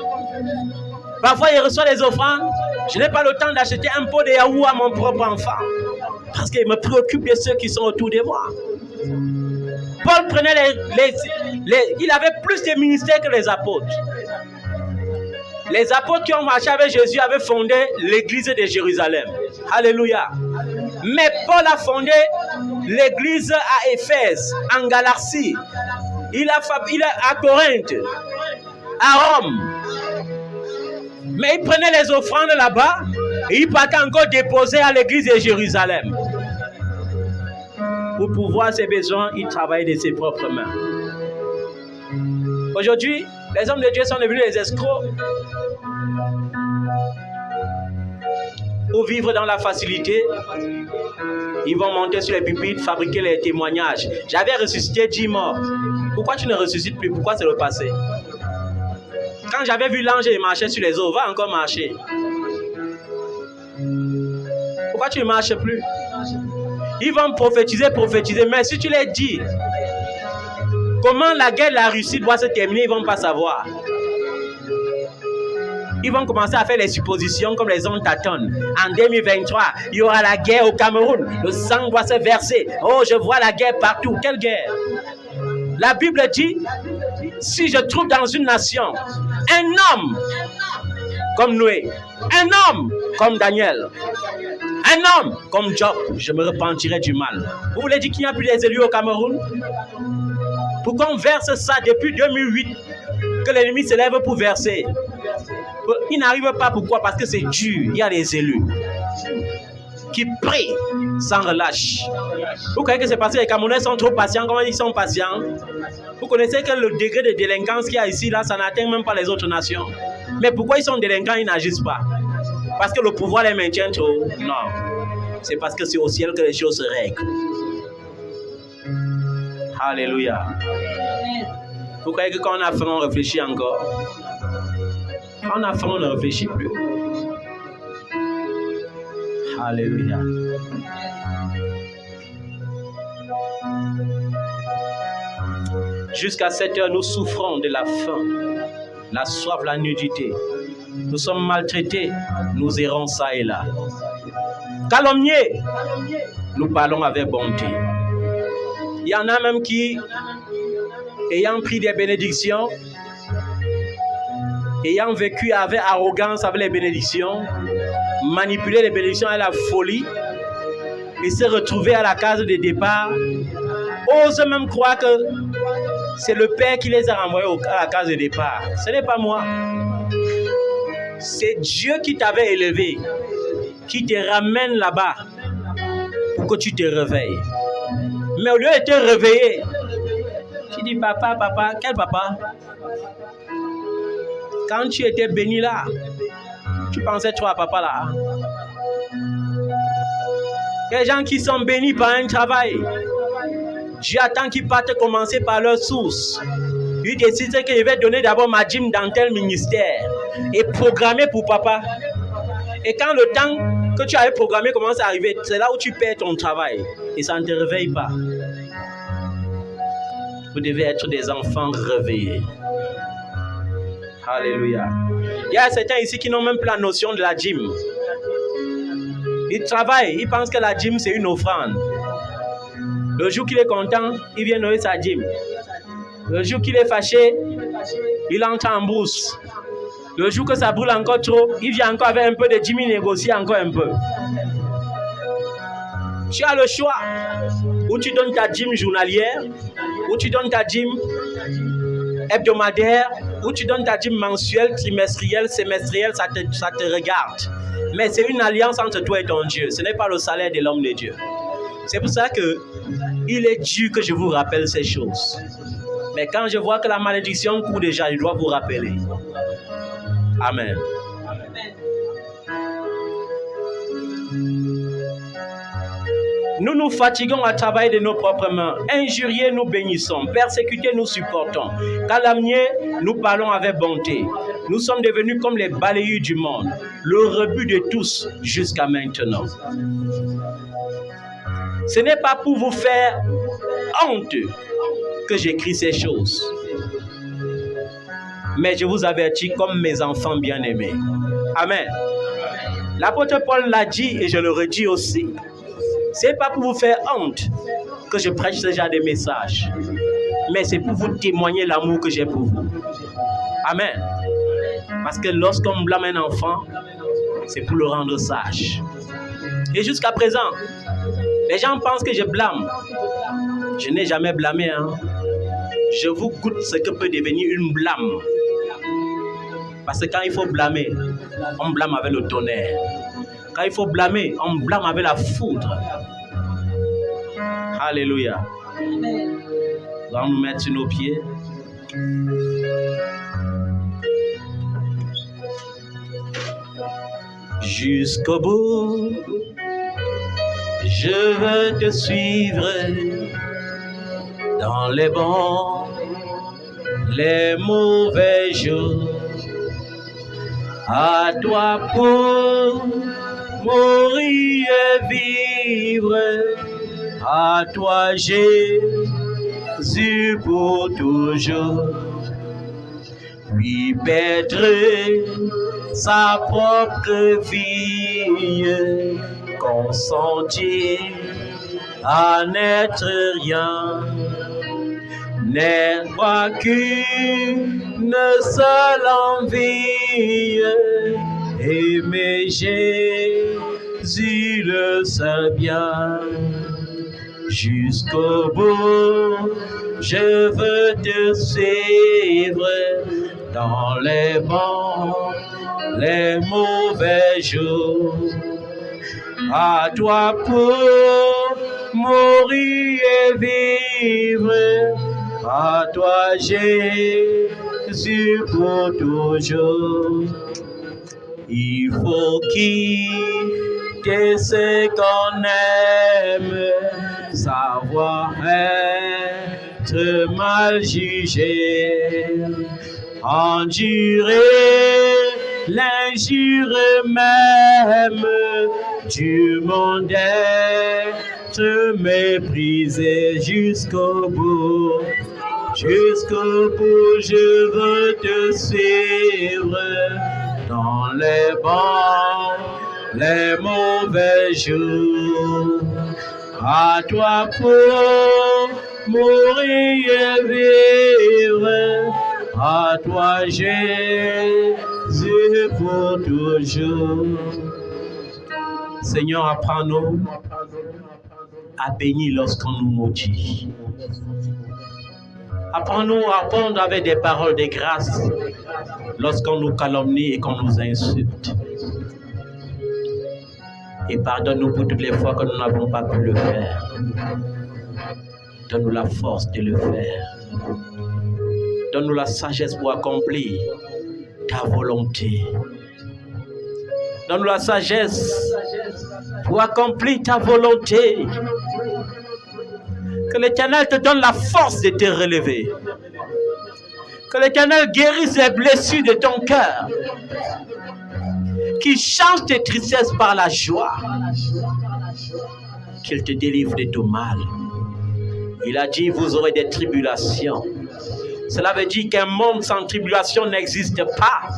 Parfois, il reçoit les offrandes. Je n'ai pas le temps d'acheter un pot de yaourt à mon propre enfant. Parce qu'il me préoccupe de ceux qui sont autour de moi. Paul prenait il avait plus de ministères que les apôtres. Les apôtres qui ont marché avec Jésus avaient fondé l'église de Jérusalem. Alléluia. Mais Paul a fondé l'église à Éphèse, en Galatie. Il a à Corinthe, à Rome. Mais il prenait les offrandes là-bas et il partait encore déposer à l'église de Jérusalem. Pour pouvoir ses besoins, il travaillait de ses propres mains. Aujourd'hui, les hommes de Dieu sont devenus des escrocs. Pour vivre dans la facilité, ils vont monter sur les pupitres, fabriquer les témoignages. J'avais ressuscité 10 morts. Pourquoi tu ne ressuscites plus? Pourquoi c'est le passé? Quand j'avais vu l'ange et marcher sur les eaux, va encore marcher. Pourquoi tu ne marches plus? Ils vont prophétiser, mais si tu les dis comment la guerre de la Russie doit se terminer, ils ne vont pas savoir. Ils vont commencer à faire les suppositions comme les hommes tâtonnent. En 2023, il y aura la guerre au Cameroun. Le sang doit se verser. Oh, je vois la guerre partout. Quelle guerre? La Bible dit, si je trouve dans une nation un homme comme Noé, un homme comme Daniel, un homme comme Job, je me repentirai du mal. Vous voulez dire qu'il n'y a plus des élus au Cameroun? Pourquoi on verse ça depuis 2008 que l'ennemi se lève pour verser? Il n'arrive pas. Pourquoi? Parce que c'est dur. Il y a des élus qui prient sans relâche. Vous croyez que c'est parce que les Camerounais sont trop patients? Comment ils sont patients? Vous connaissez que le degré de délinquance qu'il y a ici, là, ça n'atteint même pas les autres nations. Mais pourquoi ils sont délinquants? Ils n'agissent pas. Parce que le pouvoir les maintient trop? Non. C'est parce que c'est au ciel que les choses se règlent. Alléluia. Vous croyez que quand on a faim, on réfléchit encore? Quand on a faim, on ne réfléchit plus. Alléluia. Jusqu'à 7 heures, nous souffrons de la faim, la soif, la nudité. Nous sommes maltraités, nous errons ça et là. Calomniés, nous parlons avec bonté. Il y en a même qui, ayant pris des bénédictions, ayant vécu avec arrogance avec les bénédictions, manipulé les bénédictions à la folie, et se retrouver à la case de départ, osent même croire que c'est le Père qui les a renvoyés à la case de départ. Ce n'est pas moi. C'est Dieu qui t'avait élevé, qui te ramène là-bas pour que tu te réveilles. Mais au lieu de te réveiller, tu dis papa, papa, quel papa? Quand tu étais béni là, tu pensais toi à papa là. Les gens qui sont bénis par un travail, Dieu attend qu'ils partent commencer par leur source. Il décide que je vais donner d'abord ma dîme dans tel ministère et programmer pour papa. Et quand le temps que tu avais programmé commence à arriver, c'est là où tu perds ton travail et ça ne te réveille pas. Vous devez être des enfants réveillés. Alléluia. Il y a certains ici qui n'ont même plus la notion de la dîme. Ils travaillent, ils pensent que la dîme c'est une offrande. Le jour qu'il est content, il vient donner sa dîme. Le jour qu'il est fâché, il entre en brousse. Le jour que ça brûle encore trop, il vient encore avec un peu de dîme, il négocie encore un peu. Tu as le choix. Ou tu donnes ta dîme journalière, ou tu donnes ta dîme hebdomadaire, ou tu donnes ta dîme mensuelle, trimestrielle, semestrielle, ça te regarde. Mais c'est une alliance entre toi et ton Dieu. Ce n'est pas le salaire de l'homme de Dieu. C'est pour ça que il est dû que je vous rappelle ces choses. Mais quand je vois que la malédiction court déjà, je dois vous rappeler. Amen. Nous nous fatiguons à travailler de nos propres mains. Injuriés, nous bénissons. Persécutés, nous supportons. Calomniés, nous parlons avec bonté. Nous sommes devenus comme les balayeurs du monde, le rebut de tous jusqu'à maintenant. Ce n'est pas pour vous faire honte que j'écris ces choses. Mais je vous avertis comme mes enfants bien-aimés. Amen. L'apôtre Paul l'a dit et je le redis aussi. Ce n'est pas pour vous faire honte que je prêche ce genre de messages. Mais c'est pour vous témoigner l'amour que j'ai pour vous. Amen. Parce que lorsqu'on blâme un enfant, c'est pour le rendre sage. Et jusqu'à présent, les gens pensent que je blâme. Je n'ai jamais blâmé. Je vous goûte ce que peut devenir une blâme. Parce que quand il faut blâmer, on blâme avec le tonnerre. Quand il faut blâmer, on blâme avec la foudre. Alléluia. Nous allons nous mettre sur nos pieds. Jusqu'au bout, je veux te suivre dans les bons, les mauvais jours. À toi pour mourir et vivre, à toi Jésus pour toujours. Lui perdre sa propre vie, consentir à n'être rien, n'est pas qu'une seule envie, aimer Jésus le sait bien. Jusqu'au bout, je veux te suivre dans les bons, les mauvais jours. À toi pour mourir et vivre, à toi Jésus pour toujours. Il faut quitter ce qu'on aime, savoir être mal jugé, endurer l'injure même du monde, être méprisé jusqu'au bout. Jusqu'au bout, je veux te suivre dans les bons, les mauvais jours. À toi pour mourir et vivre, à toi Jésus pour toujours. Seigneur, apprends-nous à bénir lorsqu'on nous maudit. Apprends-nous à répondre avec des paroles de grâce lorsqu'on nous calomnie et qu'on nous insulte. Et pardonne-nous pour toutes les fois que nous n'avons pas pu le faire. Donne-nous la force de le faire. Donne-nous la sagesse pour accomplir ta volonté. Donne-nous la sagesse pour accomplir ta volonté. Que l'Éternel te donne la force de te relever. Que l'Éternel guérisse les blessures de ton cœur. Qu'il change tes tristesses par la joie. Qu'il te délivre de tout mal. Il a dit, vous aurez des tribulations. Cela veut dire qu'un monde sans tribulation n'existe pas.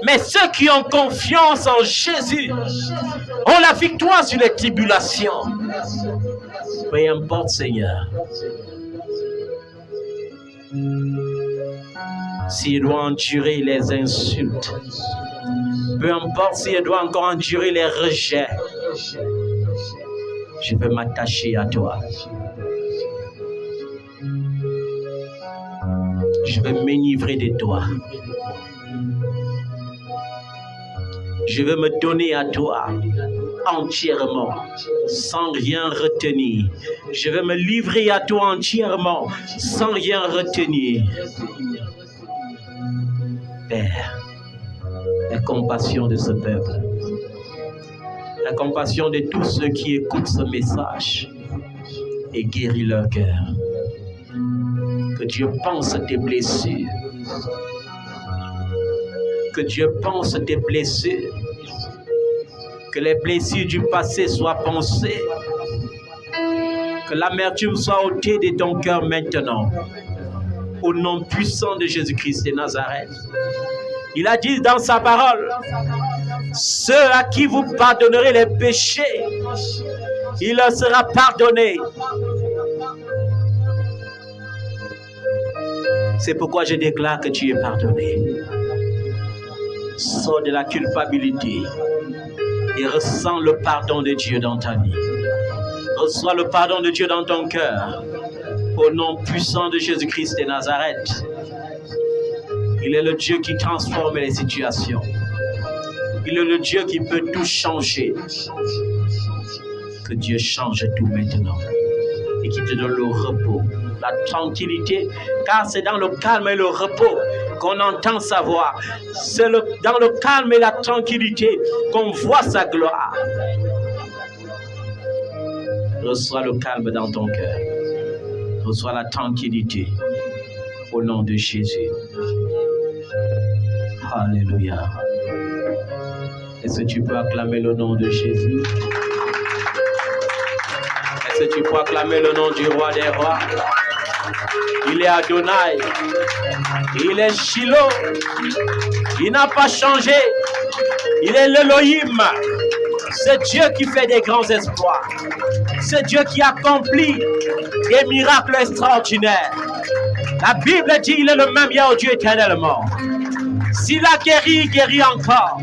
Mais ceux qui ont confiance en Jésus ont la victoire sur les tribulations. Peu importe, Seigneur. S'il doit endurer les insultes, peu importe s'il doit encore endurer les rejets, je veux m'attacher à toi. Je veux m'enivrer de toi. Je veux me donner à toi entièrement, sans rien retenir. Je veux me livrer à toi entièrement, sans rien retenir. Père, aie compassion de ce peuple. la compassion de tous ceux qui écoutent ce message et guéris leur cœur. Que Dieu pense à tes blessures. Que Dieu pense à tes blessures. Que les blessures du passé soient pensées. Que l'amertume soit ôtée de ton cœur maintenant. Au nom puissant de Jésus-Christ de Nazareth. Il a dit dans sa parole, ceux à qui vous pardonnerez les péchés, il leur sera pardonné. C'est pourquoi je déclare que tu es pardonné. Sors de la culpabilité et ressens le pardon de Dieu dans ta vie. Reçois le pardon de Dieu dans ton cœur. Au nom puissant de Jésus-Christ de Nazareth. Il est le Dieu qui transforme les situations. Il est le Dieu qui peut tout changer. Que Dieu change tout maintenant. Et qui te donne le repos, la tranquillité. Car c'est dans le calme et le repos qu'on entend sa voix. C'est dans le calme et la tranquillité qu'on voit sa gloire. Reçois le calme dans ton cœur. Reçois la tranquillité. Au nom de Jésus. Alléluia. Est-ce que tu peux acclamer le nom de Jésus? Est-ce que tu peux acclamer le nom du roi des rois? Il est Adonai. Il est Shiloh. Il n'a pas changé. Il est l'Elohim. C'est Dieu qui fait des grands exploits. C'est Dieu qui accomplit des miracles extraordinaires. La Bible dit qu'il est le même Dieu éternellement. S'il a guéri, il guérit encore.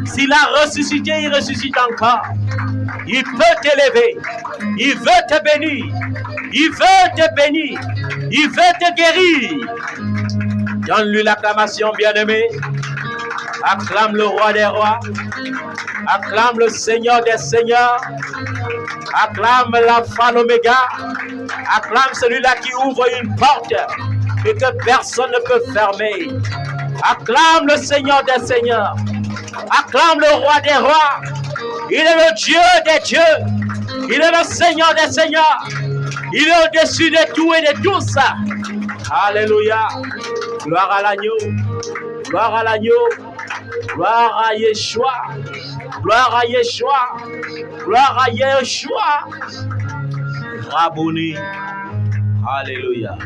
S'il a ressuscité, il ressuscite encore. Il peut t'élever. Il veut te bénir. Il veut te bénir. Il veut te guérir. Donne-lui l'acclamation, bien-aimé. Acclame le roi des rois. Acclame le Seigneur des seigneurs. Acclame l'alpha, l'oméga. Acclame celui-là qui ouvre une porte et que personne ne peut fermer. Acclame le Seigneur des seigneurs. Acclame le roi des rois. Il est le Dieu des dieux. Il est le Seigneur des seigneurs. Il est au-dessus de tout et de tous. Alléluia. Gloire à l'agneau. Gloire à l'agneau. Gloire à Yeshua. Gloire à Yeshua. Gloire à Yeshua. Rabouni. Alléluia.